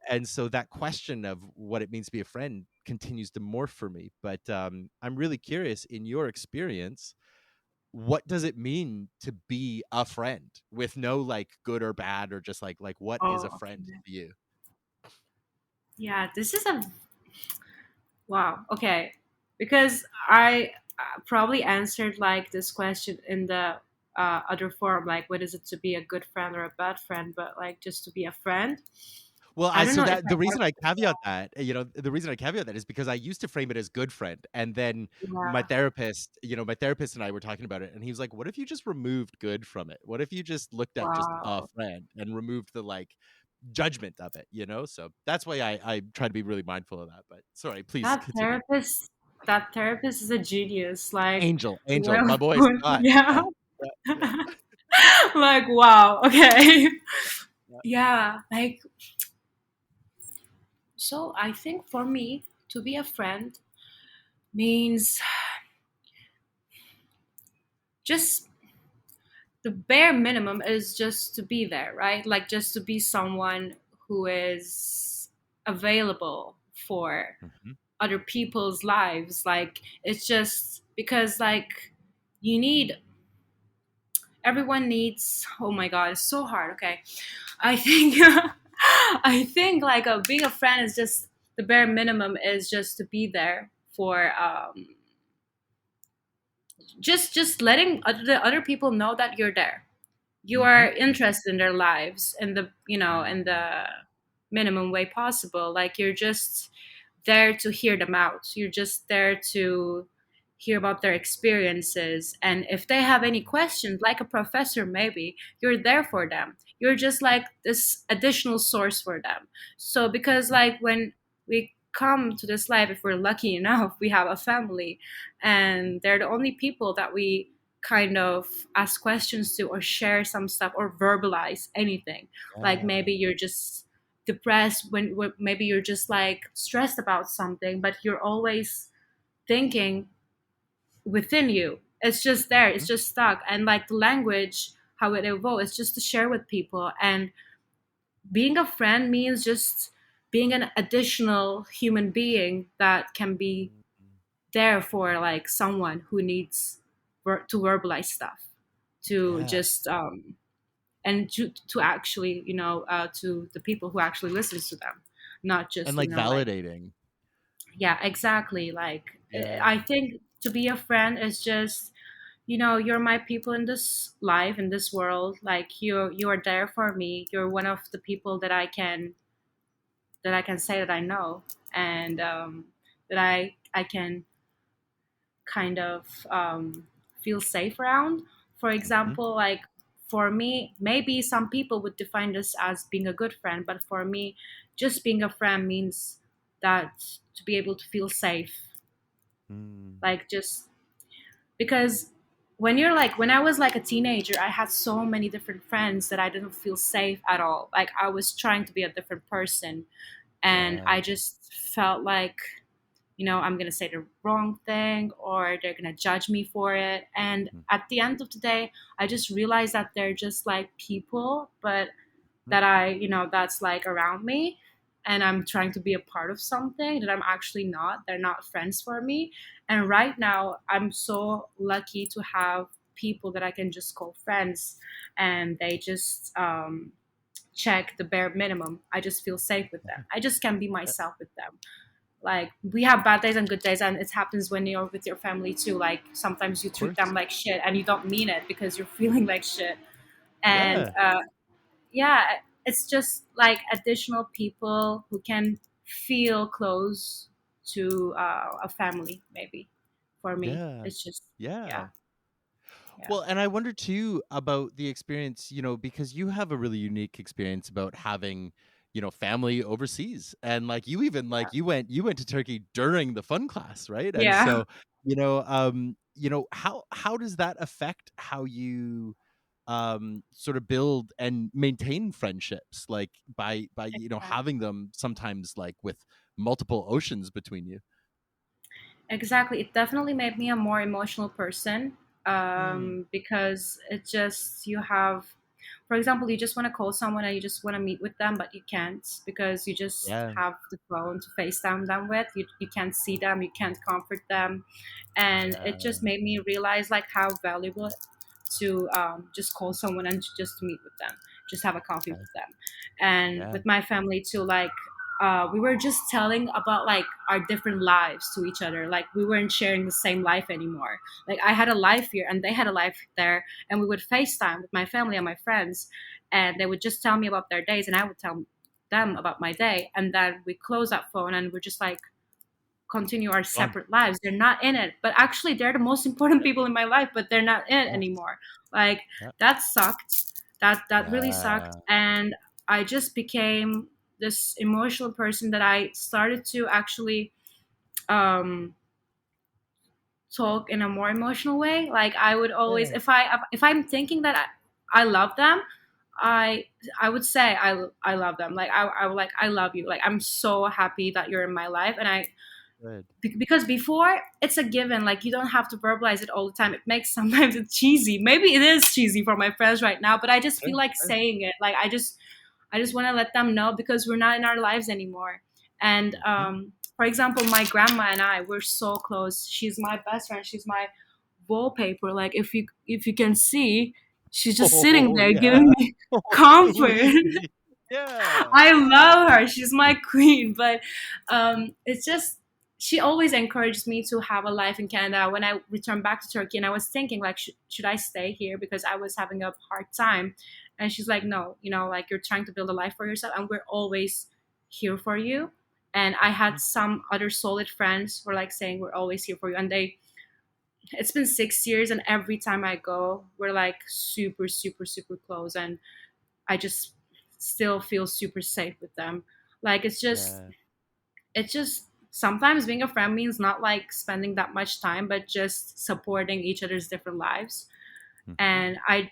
And so that question of what it means to be a friend continues to morph for me. But I'm really curious, in your experience, what does it mean to be a friend with no like good or bad, or just like what is a Oh, friend okay. to you? Yeah, this is a wow. Okay. Because I probably answered like this question in the other form, like what is it to be a good friend or a bad friend, but like just to be a friend. Well, I I don't so know if that I the reason I ever, caveat that, the reason I caveat that is because I used to frame it as good friend, and then my yeah. therapist, my therapist and I were talking about it, and he was like, "What if you just removed good from it? What if you just looked at just a Wow. friend and removed the like judgment of it?" So that's why I try to be really mindful of that. But sorry, please That continue. therapist, that therapist is a genius. Like, Angel, my well, boy Scott. yeah. Yeah, yeah, yeah, Like, wow. Okay. yeah. Yeah. Like, so I think for me, to be a friend means just the bare minimum is just to be there, right? Like, just to be someone who is available for Mhm. other people's lives. Like, it's just because, like, you need everyone needs, oh my god, it's so hard. Okay, I think I think like being a friend is just the bare minimum is just to be there for just letting the other people know that you're there, you Mhm. are interested in their lives in the in Mhm. the minimum way possible. Like, you're just there to hear them out. You're just there to hear about their experiences. And if they have any questions, like a professor, maybe you're there for them. You're just like this additional source for them. So, because Mhm. like when we come to this life, if we're lucky enough, we have a family, and they're the only people that we kind of ask questions to or share some stuff or verbalize anything. Like, Yeah. maybe you're just depressed when maybe you're just like stressed about something, but you're always thinking within you. It's just there, it's Mhm. just stuck. And like the language, how it evolves, it's just to share with people. And being a friend means just being an additional human being that can be Mhm. there for like someone who needs to verbalize stuff, to Yeah. just and to actually to the people who actually listens to them, not And just like like validating. yeah, exactly. Like, Yeah. I think to be a friend is just, you're my people in this life, in this world. Like, you are there for me. You're one of the people that I can say that I know, and that I can kind of feel safe around. For Mhm. example, like for me, maybe some people would define this as being a good friend, but for me, just being a friend means that to be able to feel safe. Mm. Like, just because when I was like a teenager, I had so many different friends that I didn't feel safe at all. Like, I was trying to be a different person, and Yeah. I just felt like, I'm going to say the wrong thing or they're going to judge me for it. And Mhm. at the end of the day, I just realized that they're just like people, but that that's like around me. And I'm trying to be a part of something that I'm actually not. They're not friends for me. And right now, I'm so lucky to have people that I can just call friends, and they just check the bare minimum. I just feel safe with them. I just can be Yeah. myself with them. Like, we have bad days and good days, and it happens when you're with your family too. Like, sometimes you Of treat them course. like shit and you don't mean it because you're feeling like shit. And Yeah. yeah, it's just like additional people who can feel close to a family. Maybe for me, Yeah. it's just Yeah. yeah, yeah, Well, and I wonder too about the experience, because you have a really unique experience about having, family overseas. And like you even like you went to Turkey during the fun class, right? And yeah. so, how does that affect how you sort of build and maintain friendships, like by having them sometimes like with multiple oceans between you? Exactly. It definitely made me a more emotional person. Mm. because it just you have, for example, you just want to call someone and you just want to meet with them, but you can't because you just Yeah. have the phone to FaceTime them with. You can't see them, you can't comfort them, and Yeah. it just made me realize like how valuable to just call someone and just to meet with them, just have a coffee Yeah. with them. And Yeah. with my family too, like we were just telling about like our different lives to each other. Like we weren't sharing the same life anymore. Like I had a life here and they had a life there, and we would FaceTime with my family and my friends, and they would just tell me about their days, and I would tell them about my day, and then we close that phone and we're just like continue our Gone. separate lives. They're not in it, but actually they're the most important people in my life, but they're not in it Yes. anymore. Like Yeah. that sucked. That really sucked, Yeah. and I just became this emotional person that I started to actually um talk in a more emotional way. Like I would always, Yeah. if I'm thinking that I love them, I I would say I love them. Like I would like I love you. Like I'm so happy that you're in my life, and Good. because before it's a given, like you don't have to verbalize it all the time. It makes sometimes it's cheesy. Maybe it is cheesy for my friends right now, but I just Sure. feel like Sure. saying it. Like I just want to let them know because we're not in our lives anymore. And Mhm. for example, my grandma and I, we're so close. She's my best friend. She's my wallpaper. Like if you can see, she's just sitting Oh, there yeah. giving me Oh, comfort. sweetie. Yeah. I love her. She's my queen. But it's just she always encouraged me to have a life in Canada. When I returned back to Turkey, and I was thinking like, should I stay here because I was having a hard time? And she's like, no, you know, like you're trying to build a life for yourself, and we're always here for you. And I had Mhm. some other solid friends who were like saying we're always here for you, and they it's been 6 years, and every time I go, we're like super, super, super close, and I just still feel super safe with them. Like Yeah. it's just sometimes being a friend means not like spending that much time, but just supporting each other's different lives. Mhm. And I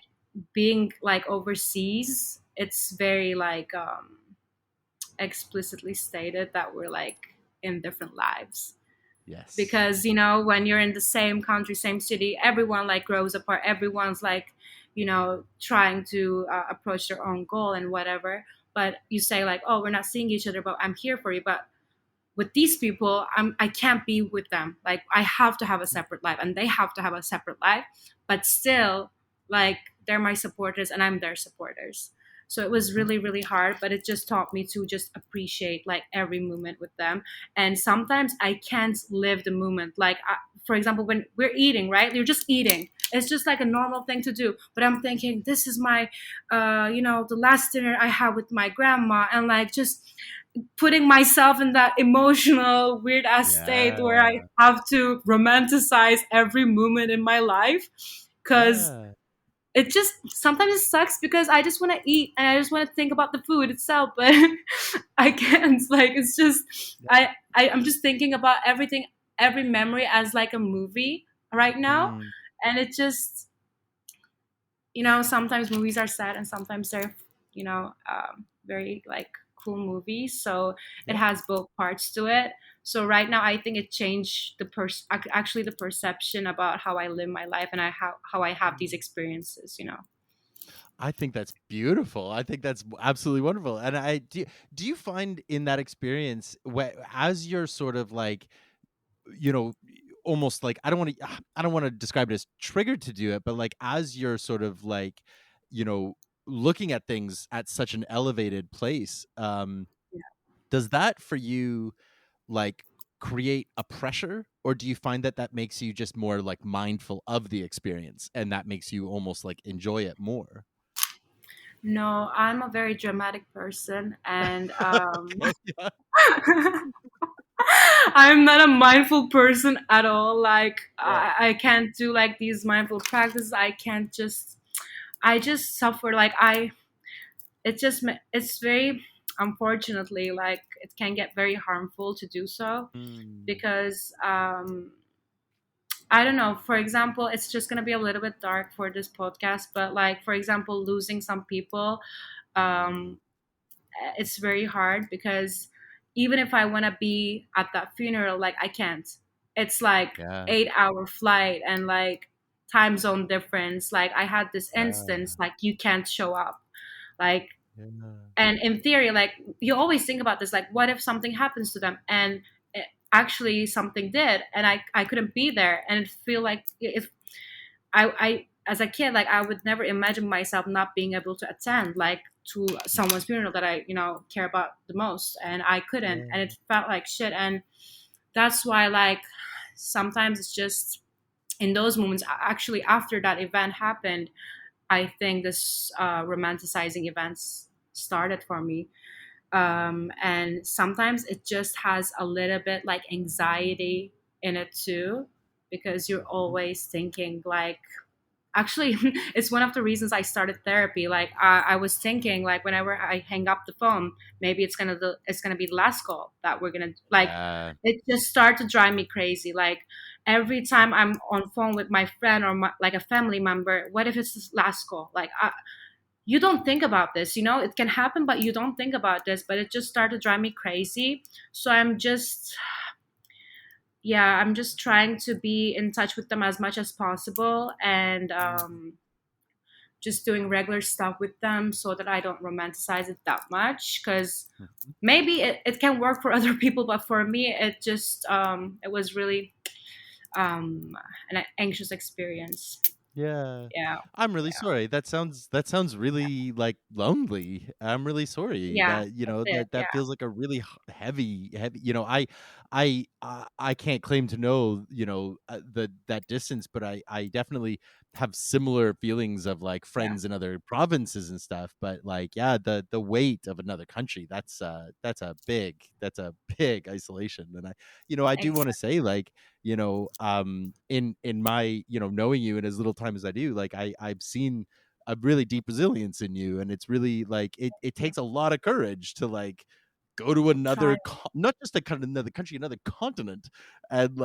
being like overseas, it's very like explicitly stated that we're like in different lives, Yes. because you know when you're in the same country, same city, everyone like grows apart, everyone's like, you know, trying to approach their own goal and whatever. But you say like, oh, we're not seeing each other, but I'm here for you. But with these people, I can't be with them. Like I have to have a Mhm. separate life and they have to have a separate life, but still like they're my supporters and I'm their supporters. So it was Mhm. really, really hard, but it just taught me to just appreciate like every moment with them. And sometimes I can't live the moment. Like, for example, when we're eating, right? You're just eating. It's just like a normal thing to do. But I'm thinking, this is my, you know, the last dinner I had with my grandma, and like just putting myself in that emotional weird ass state where I Yeah. have to romanticize every moment in my life, because Yeah. it just sometimes it sucks because I just want to eat and I just want to think about the food itself, but I can't. Like it's just Yeah. I'm just thinking about everything, every memory as like a movie right now, Mm. and it just, you know, sometimes movies are sad and sometimes they're, you know, very like cool movies. So it Yeah. has both parts to it. So right now I think it changed actually the perception about how I live my life and how I have these Mm. experiences, you know. I think that's beautiful. I think that's absolutely wonderful. And do you find in that experience as you're sort of like, you know, almost like I don't want to describe it as triggered to do it, but like as you're sort of like, you know, looking at things at such an elevated place, does that for you like create a pressure, or do you find that that makes you just more like mindful of the experience and that makes you almost like enjoy it more? No, I'm a very dramatic person, and Okay, yeah. I'm not a mindful person at all. Like Yeah. I can't do like these mindful practices. I can't just I just suffer. Like it's very, unfortunately, like it can get very harmful to do so, Mm, because I don't know, for example, it's just going to be a little bit dark for this podcast, but like for example losing some people, mm, um it's very hard because even if I want to be at that funeral, like I can't. It's like yeah. 8 hour flight, and like time zone difference. Like I had this Uh, instance, like you can't show up, like, yeah. and in theory, like you always think about this, like what if something happens to them, and actually something did, and I couldn't be there, and it feel like if I as a kid, like I would never imagine myself not being able to attend, like to someone's funeral that I care about the most, and I couldn't, Yeah. and it felt like shit. And that's why, like, sometimes it's just in those moments, actually after that event happened, I think this romanticizing events started for me. And sometimes it just has a little bit like anxiety in it too, because you're Mhm. always thinking like, actually, it's one of the reasons I started therapy. Like I was thinking like whenever I hang up the phone, maybe it's gonna be the last call that we're gonna like. Yeah. It just started to drive me crazy. Like every time I'm on phone with my friend or like a family member, what if it's this last call? Like you don't think about this, it can happen, but you don't think about this. But it just started to drive me crazy. So I'm just trying to be in touch with them as much as possible, and Mm. just doing regular stuff with them so that I don't romanticize it that much. Because Mhm. maybe it can work for other people, but for me, it was really an anxious experience. Yeah. Yeah, I'm really sorry. That sounds really like lonely. I'm really sorry yeah, that that's it. that Yeah, feels like a really heavy. I can't claim to know the that distance, but I definitely have similar feelings of like yeah, friends in other provinces and stuff. But like yeah, the weight of another country that's a big isolation. And I do want to exactly. say like in my knowing you in as little time as I do, like I've seen a really deep resilience in you, and it's really like it takes a lot of courage to like go to Try. not just another country, another continent, and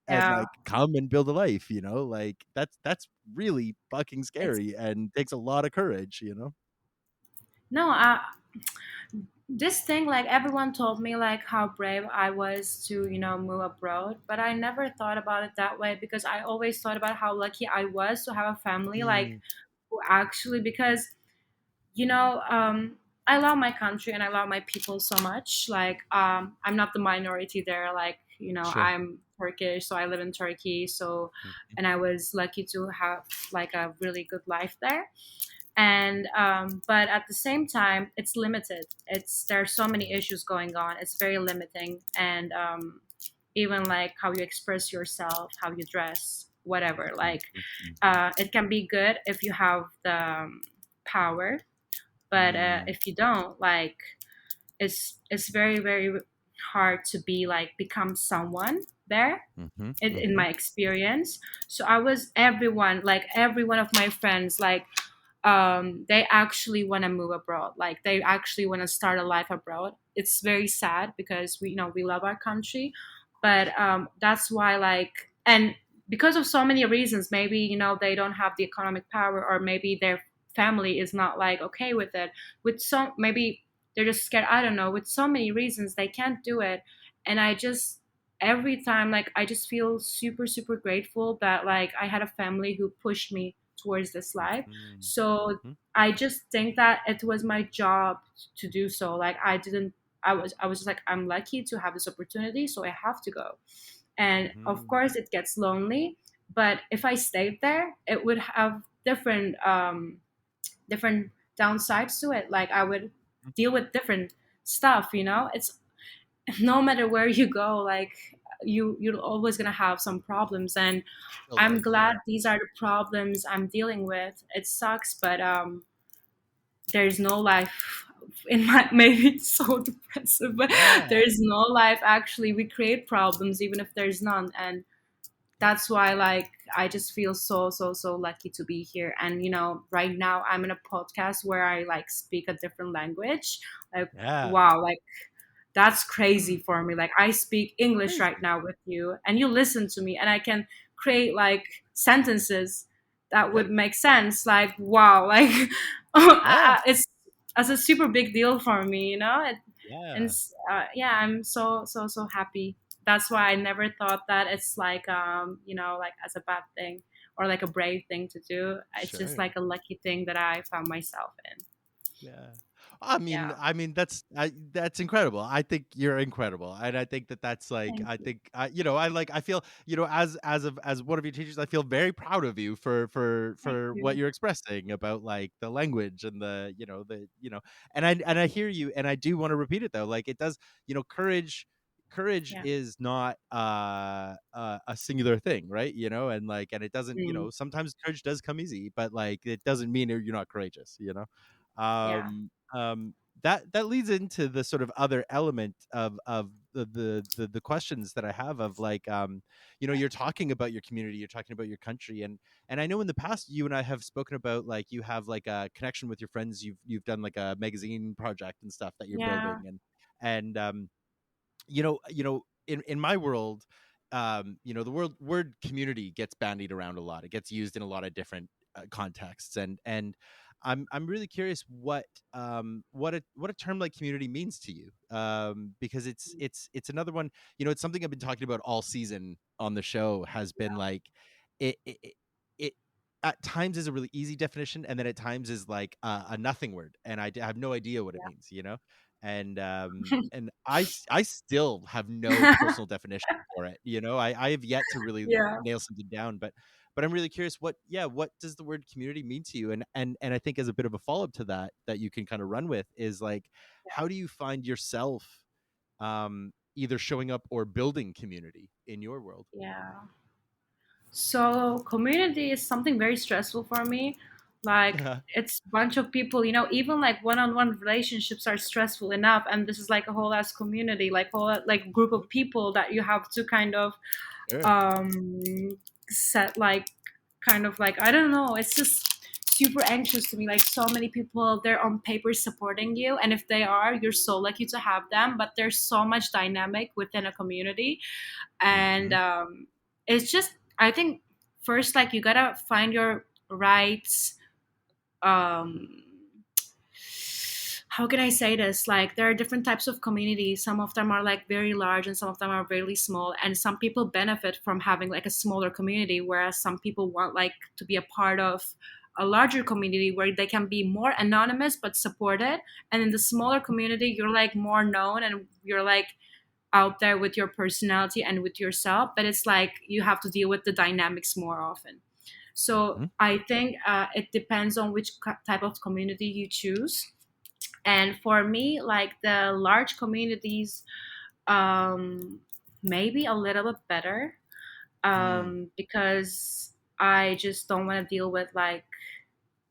Yeah, come and build a life, like that's really fucking it's scary and takes a lot of courage. no. This thing, like everyone told me like how brave I was to move abroad, but I never thought about it that way, because I always thought about how lucky I was to have a family like Mm, who actually, because you know um I love my country and I love my people so much. Like I'm not the minority there, like sure. I'm Turkish, so I live in Turkey. So Mhm, and I was lucky to have like a really good life there. And but at the same time, it's limited. It's There are so many mm, issues going on. It's very limiting. And even like how you express yourself, how you dress, whatever, mhm, like mhm, it can be good if you have the power. But mm, if you don't, like it's very very hard to be like become someone there, mhm, in mhm, my experience. So I was everyone, like every one of my friends, like they actually want to move abroad, like they actually want to start a life abroad. It's very sad because we love our country. But that's why, like, and because of so many reasons, maybe they don't have the economic power, or maybe their family is not like okay with it, with some, maybe they're just scared, I don't know, with so many reasons they can't do it. And I just, every time, like I just feel super super grateful that like I had a family who pushed me towards this life. mhm, So mhm, I just think that it was my job to do so. Like I was just like, I'm lucky to have this opportunity, so I have to go. And of mhm. course it gets lonely, but if I stayed there, it would have different downsides to it. Like I would deal with different stuff. It's no matter where you go, like you're always gonna have some problems. And Still I'm is, yeah. glad these are the problems I'm dealing with. It sucks, but there's no life in my maybe it's so depressive, but Yeah. there's no life. Actually, we create problems even if there's none. And that's why, like, I just feel so so so lucky to be here. And right now I'm in a podcast where I like speak a different language. Like, Yeah. wow, like that's crazy for me. Like I speak English right Crazy. now with you, and you listen to me, and I can create like sentences that Yep. would make sense. Like wow, like Yeah. it's a super big deal for me, and Yeah. yeah, I'm so so so happy. That's why I never thought that it's like like as a bad thing or like a brave thing to do. It's just Sure. like a lucky thing that I found myself in. Yeah. I mean Yeah. I mean, that's incredible. I think you're incredible, and I think that that's, like Thank I you. think, I feel, as one of your teachers, I feel very proud of you for Thank what you. you're expressing about, like, the language and and I hear you, and I do wanna repeat it, though, like, it does courage Yeah. is not, a singular thing, right? And it doesn't, Mm, sometimes courage does come easy, but, like, it doesn't mean you're not courageous? yeah. That leads into the sort of other element of the questions that I have of, like, you're talking about your community, you're talking about your country, and I know in the past you and I have spoken about, like, you have, like, a connection with your friends, you've done, like, a magazine project and stuff that you're Yeah. building, and in my world, the word community gets bandied around a lot. It gets used in a lot of different contexts, and I'm really curious what a term like community means to you, because it's another one. It's something I've been talking about all season on the show. Has been like it at times is a really easy definition, and then at times is like a nothing word, and have no idea what it means. And I still have no Yeah. personal definition for it. I have yet to really Yeah. nail something down, but I'm really curious, what does the word community mean to you? And I think, as a bit of a follow-up to that you can kind of run with, is like, how do you find yourself either showing up or building community in your world? Yeah. So community is something very stressful for me. Like Yeah. it's a bunch of people, even like one-on-one relationships are stressful enough, and this is like a whole ass community, like whole like group of people that you have to kind of Sure. um set like kind of like I don't know. It's just super anxious to me. Like so many people, they're on paper supporting you, and if they are, you're so lucky to have them. But there's so much dynamic within a community, and Mhm. it's just I think first like you gotta find your right um how can I say this? Like there are different types of communities. Some of them are like very large and some of them are really small. And some people benefit from having like a smaller community, whereas some people want like to be a part of a larger community where they can be more anonymous but supported. And in the smaller community, you're like more known and you're like out there with your personality and with yourself. But it's like you have to deal with the dynamics more often. So Mhm. I think it depends on which type of community you choose. And for me, like the large communities, um, maybe a little bit better Mm. because I just don't want to deal with like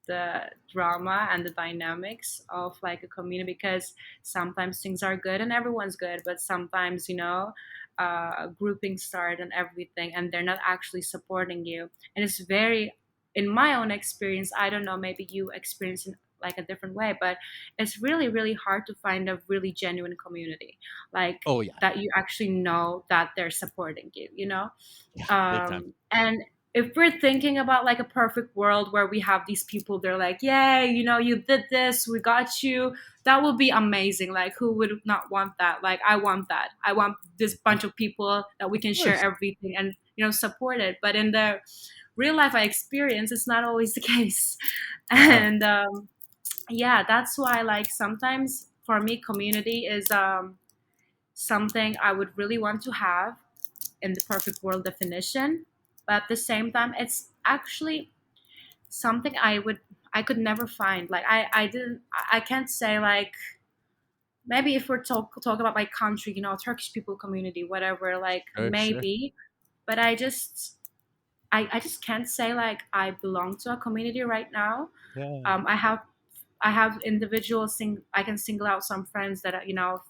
the drama and the dynamics of like a community because sometimes things are good and everyone's good, but sometimes grouping start and everything and they're not actually supporting you, and it's very in my own experience, I don't know, maybe you experience in like a different way, but it's really really hard to find a really genuine community like Oh, yeah. that you actually know that they're supporting you. Yeah, big time. And if we're thinking about like a perfect world where we have these people, they're like, yay, you did this, we got you. That would be amazing. Like, who would not want that? Like, I want that. I want this bunch of people that we can Of share course. everything and, support it. But in the real life I experience, it's not always the case. Yeah. And yeah, that's why, like, sometimes for me, community is something I would really want to have in the perfect world definition, but at the same time it's actually something I could never find. Like I didn't I can't say like maybe if we're talk about my country, Turkish people community, whatever, like Sure, sure. maybe, but I just can't say like I belong to a community right now. Yeah. I have individuals I can single out some friends that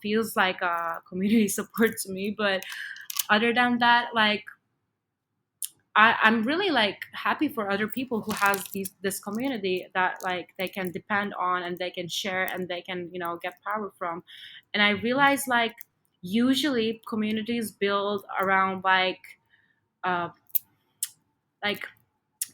feels like a community support to me, but other than that, like I'm really like happy for other people who has this community that like they can depend on and they can share and they can get power from, and I realize like usually communities build around uh like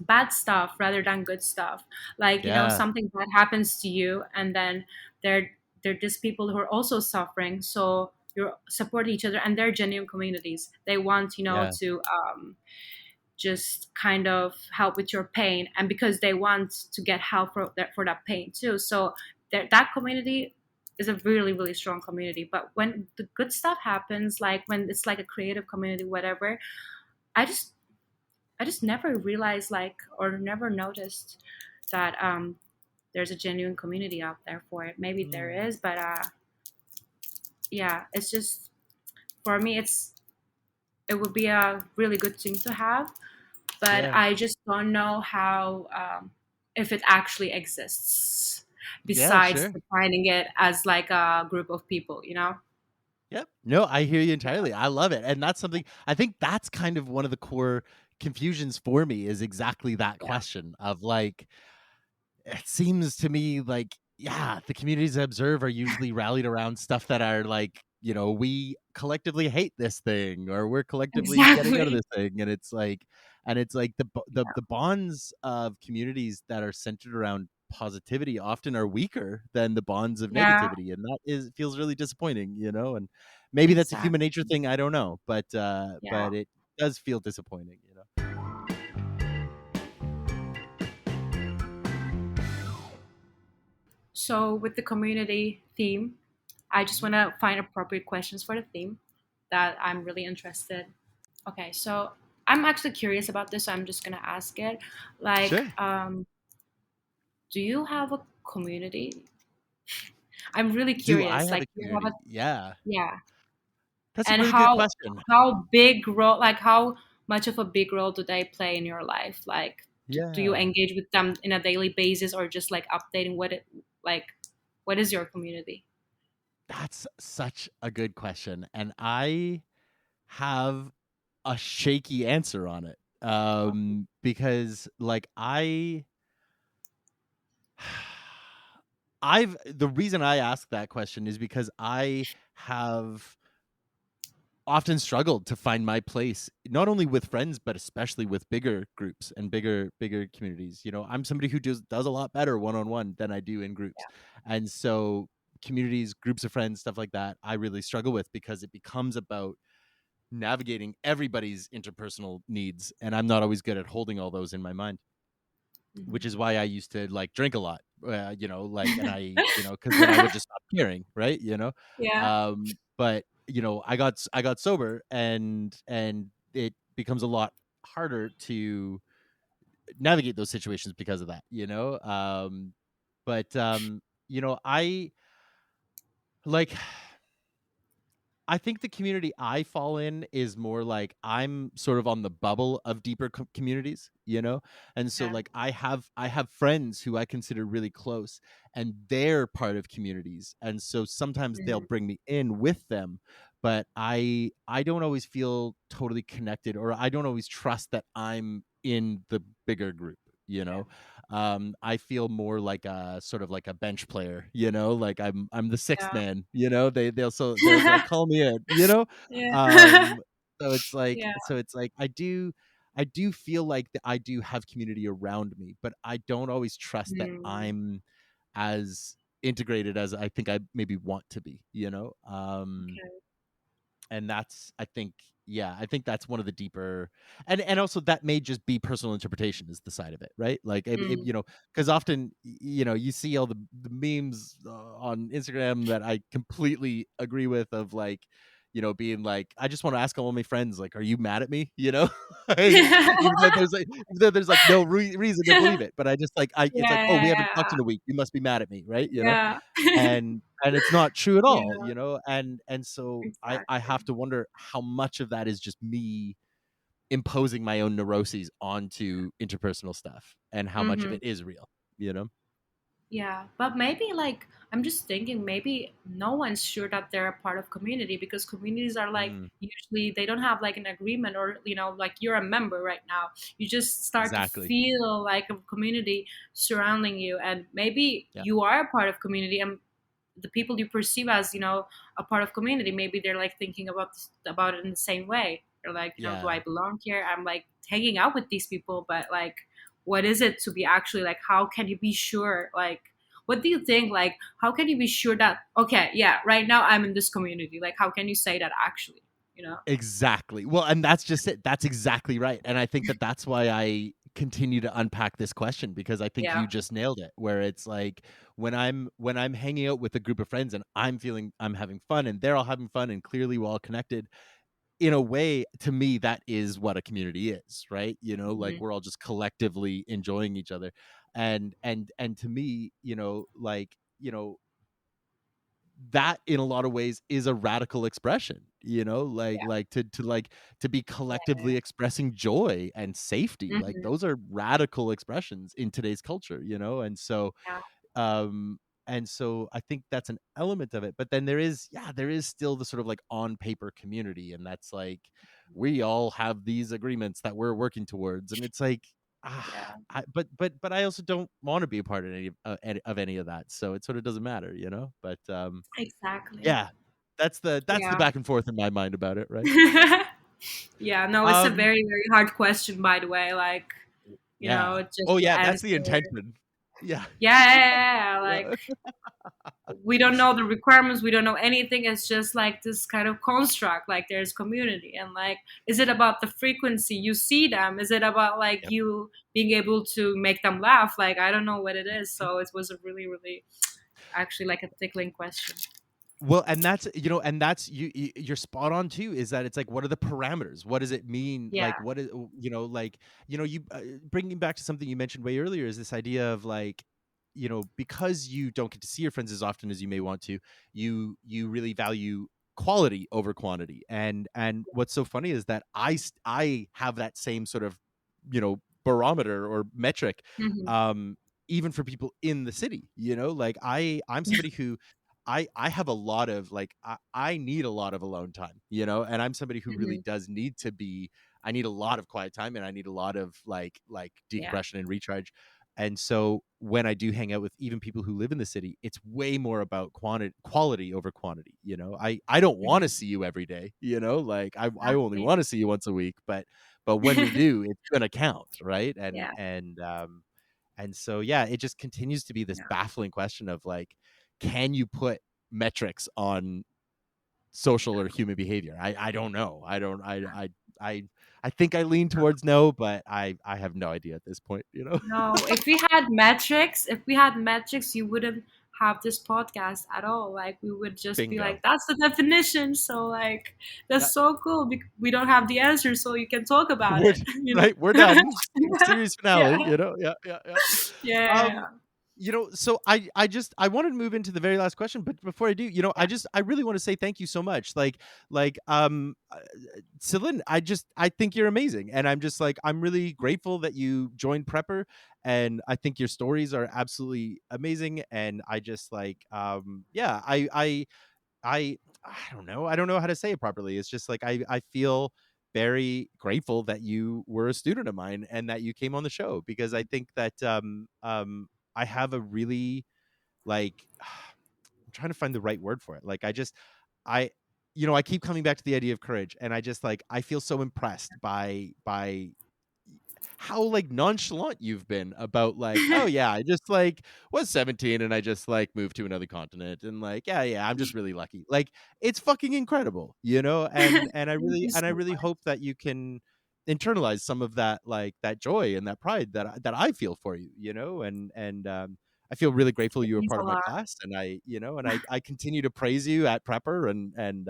bad stuff rather than good stuff, like Yeah. something bad happens to you and then there are just people who are also suffering, so you support each other and they're genuine communities. They want Yeah. to just kind of help with your pain, and because they want to get help for that pain too. So that community is a really really strong community. But when the good stuff happens, like when it's like a creative community, whatever, I just I just never realized like or never noticed that there's a genuine community out there for it. Maybe there Mm. is, but yeah, it's just for me it would be a really good thing to have, but Yeah. I just don't know how if it actually exists Yeah, besides sure. defining it as like a group of people, you know? Yep. No, I hear you entirely. I love it. And that's something I think that's kind of one of the core confusions for me is exactly that Yeah, question of like it seems to me like, yeah, the communities I observe are usually rallied around stuff that are like, we collectively hate this thing or we're collectively getting out of exactly. this thing. And it's like the bonds of communities that are centered around positivity often are weaker than the bonds of Yeah, negativity. And that is feels really disappointing. And maybe that's a human exactly. nature thing. I don't know. But Yeah. but it does feel disappointing. So with the community theme, I just Mhm. want to find appropriate questions for the theme that I'm really interested. Okay, so I'm actually curious about this, so I'm just gonna ask it. Like, Sure. do you have a community? I'm really Do I curious. have Like, a do you have community? a Yeah. yeah, That's a and really good question. how big role, like how much of a big role do they play in your life? Like, do you Yeah. engage with them in a daily basis, or just like updating what it like? What is your community? That's such a good question, and I have a shaky answer on it, because, like, I've the reason I ask that question is because I have often struggled to find my place, not only with friends, but especially with bigger groups and bigger communities. I'm somebody who does a lot better one-on-one than I do in groups. And so communities, groups of friends, stuff like that, I really struggle with because it becomes about navigating everybody's interpersonal needs. And I'm not always good at holding all those in my mind, which Hmm. is why I used to like drink a lot, and because then I would just stop caring, right? Yeah. But I got sober, and it becomes a lot harder to navigate those situations because of that. I like I think the community I fall in is more like I'm sort of on the bubble of deeper communities. And so Yeah. like I have friends who I consider really close and they're part of communities. And so sometimes they'll Mhm. bring me in with them, but I don't always feel totally connected or I don't always trust that I'm in the bigger group, you Yeah. know? I feel more like a sort of like a bench player. Like I'm the sixth Yeah. man. They'll call me in. Yeah. Um, so it's like Yeah. so it's like I do feel like that I do have community around me, but I don't always trust that Mm. I'm as integrated as I think I maybe want to be. Okay. And that's I think that's one of the deeper and also that may just be personal interpretation is the side of it, right? Like Mm. because often you see all the memes on Instagram that I completely agree with of like being like I just want to ask all my friends like are you mad at me like, even though there's like no reason to believe it, but I just like I it's like oh we haven't talked Yeah. in a week you must be mad at me, right? Yeah. And it's not true at all, Yeah. and so I have Exactly. to wonder how much of that is just me imposing my own neuroses onto interpersonal stuff and how much of Hmm. it is real. Yeah, but maybe like I'm just thinking maybe no one's sure that they're a part of community, because communities are like Mm, usually they don't have like an agreement, or like you're a member right now. You just start to exactly. feel like a community surrounding you, and maybe Yeah. you are a part of community, and the people you perceive as a part of community, maybe they're like thinking about it in the same way. They're like, do I Yeah. belong here? I'm like hanging out with these people, but like what is it to be actually like, how can you be sure, like what do you think, like how can you be sure that okay, yeah, right now I'm in this community, like how can you say that actually, Exactly. Well, and that's just it. That's exactly right. And I think that that's why I continue to unpack this question, because I think Yeah. you just nailed it. Where it's like when I'm hanging out with a group of friends and I'm feeling I'm having fun and they're all having fun and clearly we're all connected, in a way, to me that is what a community is, right? Like Hmm. we're all just collectively enjoying each other. And to me, that in a lot of ways is a radical expression, to be Yeah. collectively expressing joy and safety. Like Hmm. those are radical expressions in today's culture, Yeah. um and so I think that's an element of it. But then there is still the sort of like on paper community, and that's like we all have these agreements that we're working towards, and it's like Yeah. but I also don't want to be a part of any of that, so it sort of doesn't matter, but Exactly. yeah, that's the Yeah. back and forth in my mind about it, right? Yeah, no, it's a Um, very, very hard question, by the way. Like, yeah. just Oh, to yeah, that's answer. the intention. Yeah. Yeah, yeah, yeah, yeah. Yeah. Like, we don't know the requirements. We don't know anything. It's just like this kind of construct. Like, there's community, and like, is it about the frequency you see them? Is it about like Yep. you being able to make them laugh? Like, I don't know what it is. So it was a really, really, actually, like a tickling question. Well, and that's you're spot on too, is that it's like, what are the parameters? What does it mean? Yeah. Like, what is, like, you bringing back to something you mentioned way earlier, is this idea of like, because you don't get to see your friends as often as you may want to, you really value quality over quantity. And what's so funny is that I have that same sort of, barometer or metric, Hmm. um, even for people in the city, like I'm somebody who I have a lot of like I need a lot of alone time, and I'm somebody who really Hmm. does need to be. I need a lot of quiet time, and I need a lot of like Yeah. decompression and recharge. And so when I do hang out with even people who live in the city, it's way more about quality over quantity. I don't want to Hmm. see you every day. Like I only Exactly. want to see you once a week, but when we do, it's gonna count, right? And Yeah. and and so yeah, it just continues to be this Yeah. baffling question of like, can you put metrics on social or human behavior? I don't know. I I think I lean towards no, but I have no idea at this point, No, if we had metrics, you wouldn't have this podcast at all. Like, we would just be Bingo. like, "That's the definition." So, like, that's Yep. so cool. We don't have the answer, so you can talk about We're it. right. We're done. Series finale. Yeah, Yeah, yeah, yeah. Um, yeah, so I wanted to move into the very last question, but before I do, yeah. I really want to say thank you so much. Celine, I think you're amazing, and I'm really grateful that you joined Prepper, and I think your stories are absolutely amazing, and I just yeah, I don't know how to say it properly. It's just like I feel very grateful that you were a student of mine and that you came on the show, because I think that I have a really like I'm trying to find the right word for it. Like I I keep coming back to the idea of courage, and I feel so impressed by how like nonchalant you've been about like, oh yeah, I just like was 17 and I just like moved to another continent, and like, yeah, I'm just really lucky. Like, it's fucking incredible, and I Thank really you and I so really much. hope that you can internalize some of that, like that joy and that pride that I feel for you, and I feel really grateful It you were means part a of my lot. class, and I continue to praise you at Prepper, and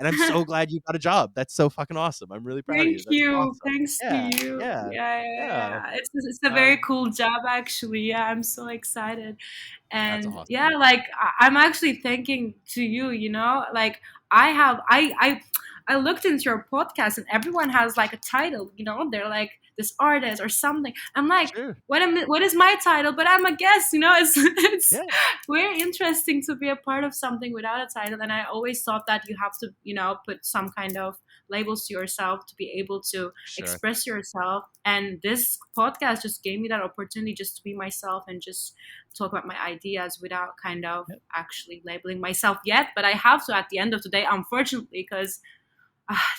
I'm so glad you got a job. That's so fucking awesome. I'm really proud of Thank you. That's you. awesome. Thanks to Yeah, you. yeah, Yeah, yeah, yeah. yeah. It's a very Um, cool job, actually. Yeah, I'm so excited. that's And yeah, awesome. like, I'm actually thanking to you. Like, I have I looked into your podcast, and everyone has like a title. They're like this artist or something. I'm like, Sure. what is my title? But I'm a guest. It's it's Yeah, very interesting to be a part of something without a title. And I always thought that you have to put some kind of labels to yourself to be able to sure. express yourself. And this podcast just gave me that opportunity just to be myself and just talk about my ideas without kind of Yep. actually labeling myself yet. But I have to at the end of the day, unfortunately, because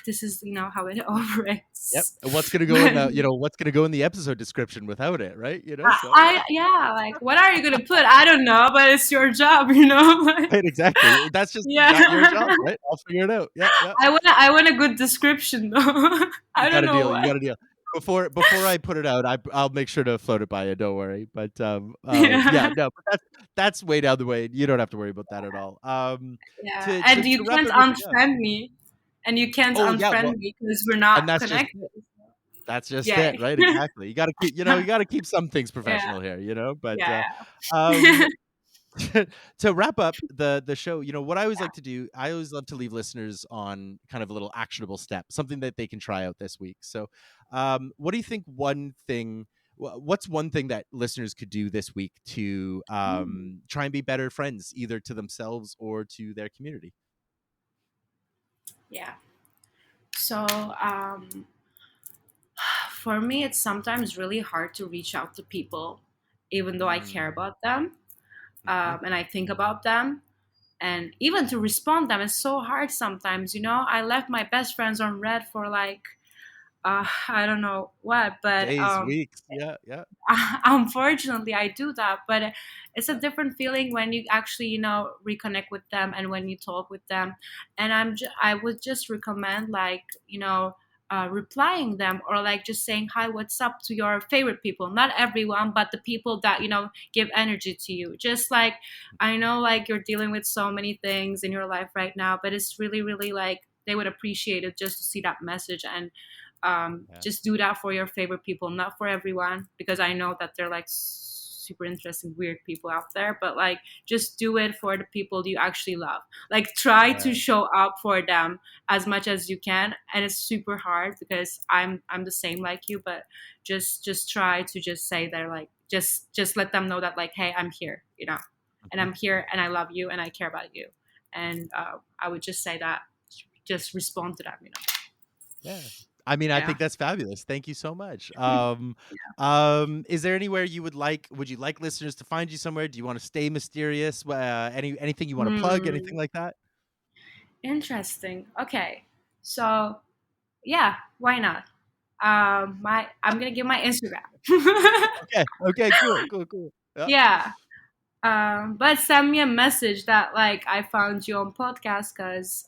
this is how it Yep. operates. And what's gonna go in But the what's gonna go in the episode description without it, right? So yeah, like what are you gonna put? I don't know, but it's your job, like, right, exactly. That's just not your yeah. job, right? I'll figure it out. Yeah, yeah. I want a good description though. You I got don't a know deal. You what. got a deal. Before I put it out, I'll make sure to float it by you. Don't worry. But yeah, Yeah. no, but that's way down the way. You don't have to worry about that at all. Yeah. To And you wrap can't everything up. unfriend me. And you can't Oh yeah, unfriend well, me because we're not and that's just connected. that's just Yay. it, right? Exactly. You got to keep, you got to keep some things Yeah. professional here, But Yeah. um, to wrap up the show, what I always like to do, I always love to leave listeners on kind of a little actionable step, something that they can try out this week. So, what do you think? What's one thing that listeners could do this week to Mm. try and be better friends, either to themselves or to their community? Yeah. So, for me, it's sometimes really hard to reach out to people, even though I care Mm, about them, mhm. and I think about them. And even to respond them is so hard sometimes. I left my best friends on red for like, I don't know what, but Days, weeks, yeah, yeah, unfortunately I do that. But it's a yeah. different feeling when you actually reconnect with them and when you talk with them. And I would just recommend, like, replying them, or like just saying hi, what's up, to your favorite people, not everyone, but the people that give energy to you. Just like, I know, like, you're dealing with so many things in your life right now, but it's really, really, like, they would appreciate it just to see that message. And Yeah. just do that for your favorite people, not for everyone, because I know that they're like super interesting, weird people out there. But like, just do it for the people you actually love. Like, try to Right. show up for them as much as you can. And it's super hard because I'm the same like you. But just try to just say that, like, just let them know that, like, hey, I'm here, and Mhm. I'm here, and I love you, and I care about you. And I would just say that, just respond to them. Yeah. I mean, I Yeah. think that's fabulous. Thank you so much. Is there anywhere would you like listeners to find you somewhere? Do you want to stay mysterious? Anything you want to plug, anything Hmm. like that? Interesting. Okay. So yeah, why not? My I'm gonna give my Instagram. Okay. Okay, cool, cool, cool. Yeah. Yeah. But send me a message that, like, I found you on podcast, because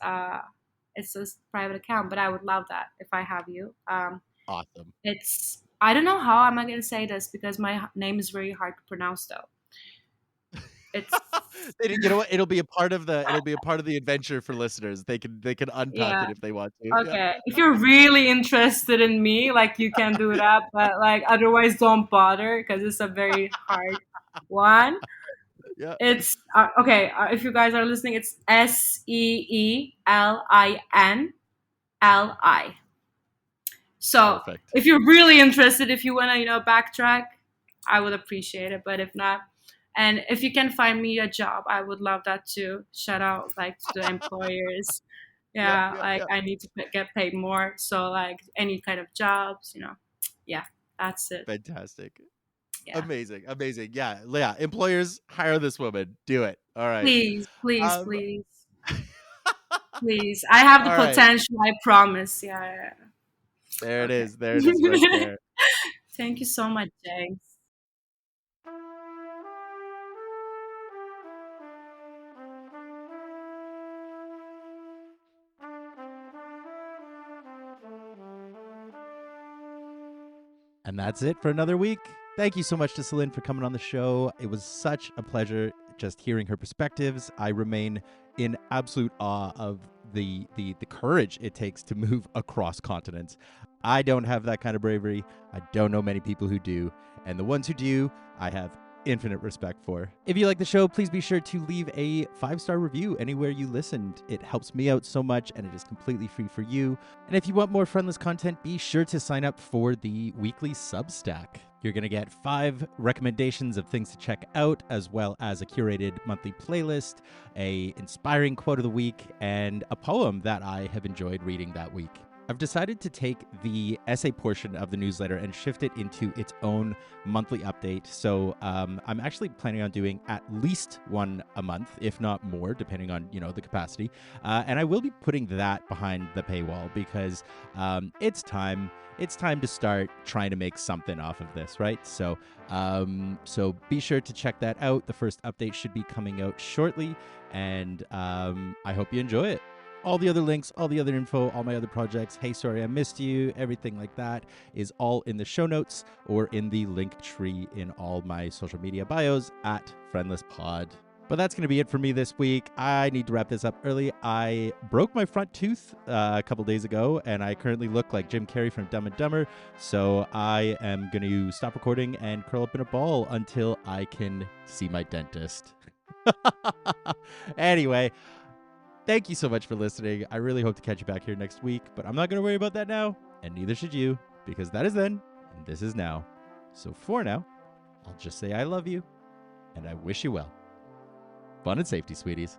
it's a private account. But I would love that if I have you. Awesome. It's I don't know how am I gonna say this because my name is very hard to pronounce though. It's You know what? It'll be a part of the adventure for listeners. They can unpack yeah. it if they want to. Yeah. Okay, if you're really interested in me, like, you can do that, but like, otherwise, don't bother because it's a very hard one. Yeah. It's okay. If you guys are listening, it's Seelinli. So Perfect. if you're really interested, if you wanna backtrack, I would appreciate it. But if not, and if you can find me a job, I would love that too. Shout out, like, to the employers. Yeah, Yeah, yeah, like, yeah. I need to get paid more. So, like, any kind of jobs, yeah, that's it. Fantastic. Yeah. Amazing. Amazing. Yeah. Yeah. Employers, hire this woman. Do it. All right. Please, please, Um please, please. I have the all right. potential, I promise. Yeah, There yeah. it Okay. is. There it is right there. Thank you so much, James. And that's it for another week. Thank you so much to Selin for coming on the show. It was such a pleasure just hearing her perspectives. I remain in absolute awe of the courage it takes to move across continents. I don't have that kind of bravery. I don't know many people who do. And the ones who do, I have infinite respect for. If you like the show, please be sure to leave a 5-star review anywhere you listened. It helps me out so much, and it is completely free for you. And if you want more Friendless content, be sure to sign up for the weekly Substack. You're going to get 5 recommendations of things to check out, as well as a curated monthly playlist, a inspiring quote of the week, and a poem that I have enjoyed reading that week. I've decided to take the essay portion of the newsletter and shift it into its own monthly update. So I'm actually planning on doing at least one a month, if not more, depending on the capacity. And I will be putting that behind the paywall because it's time. It's time to start trying to make something off of this, right? So be sure to check that out. The first update should be coming out shortly, and I hope you enjoy it. All the other links, all the other info, all my other projects, Hey Sorry I Missed You, everything like that is all in the show notes or in the link tree in all my social media bios at Friendless Pod. But that's going to be it for me this week. I need to wrap this up early. I broke my front tooth a couple days ago, and I currently look like Jim Carrey from Dumb and Dumber. So I am going to stop recording and curl up in a ball until I can see my dentist. Anyway, thank you so much for listening. I really hope to catch you back here next week, but I'm not going to worry about that now, and neither should you, because that is then, and this is now. So for now, I'll just say I love you, and I wish you well. Fun and safety, sweeties.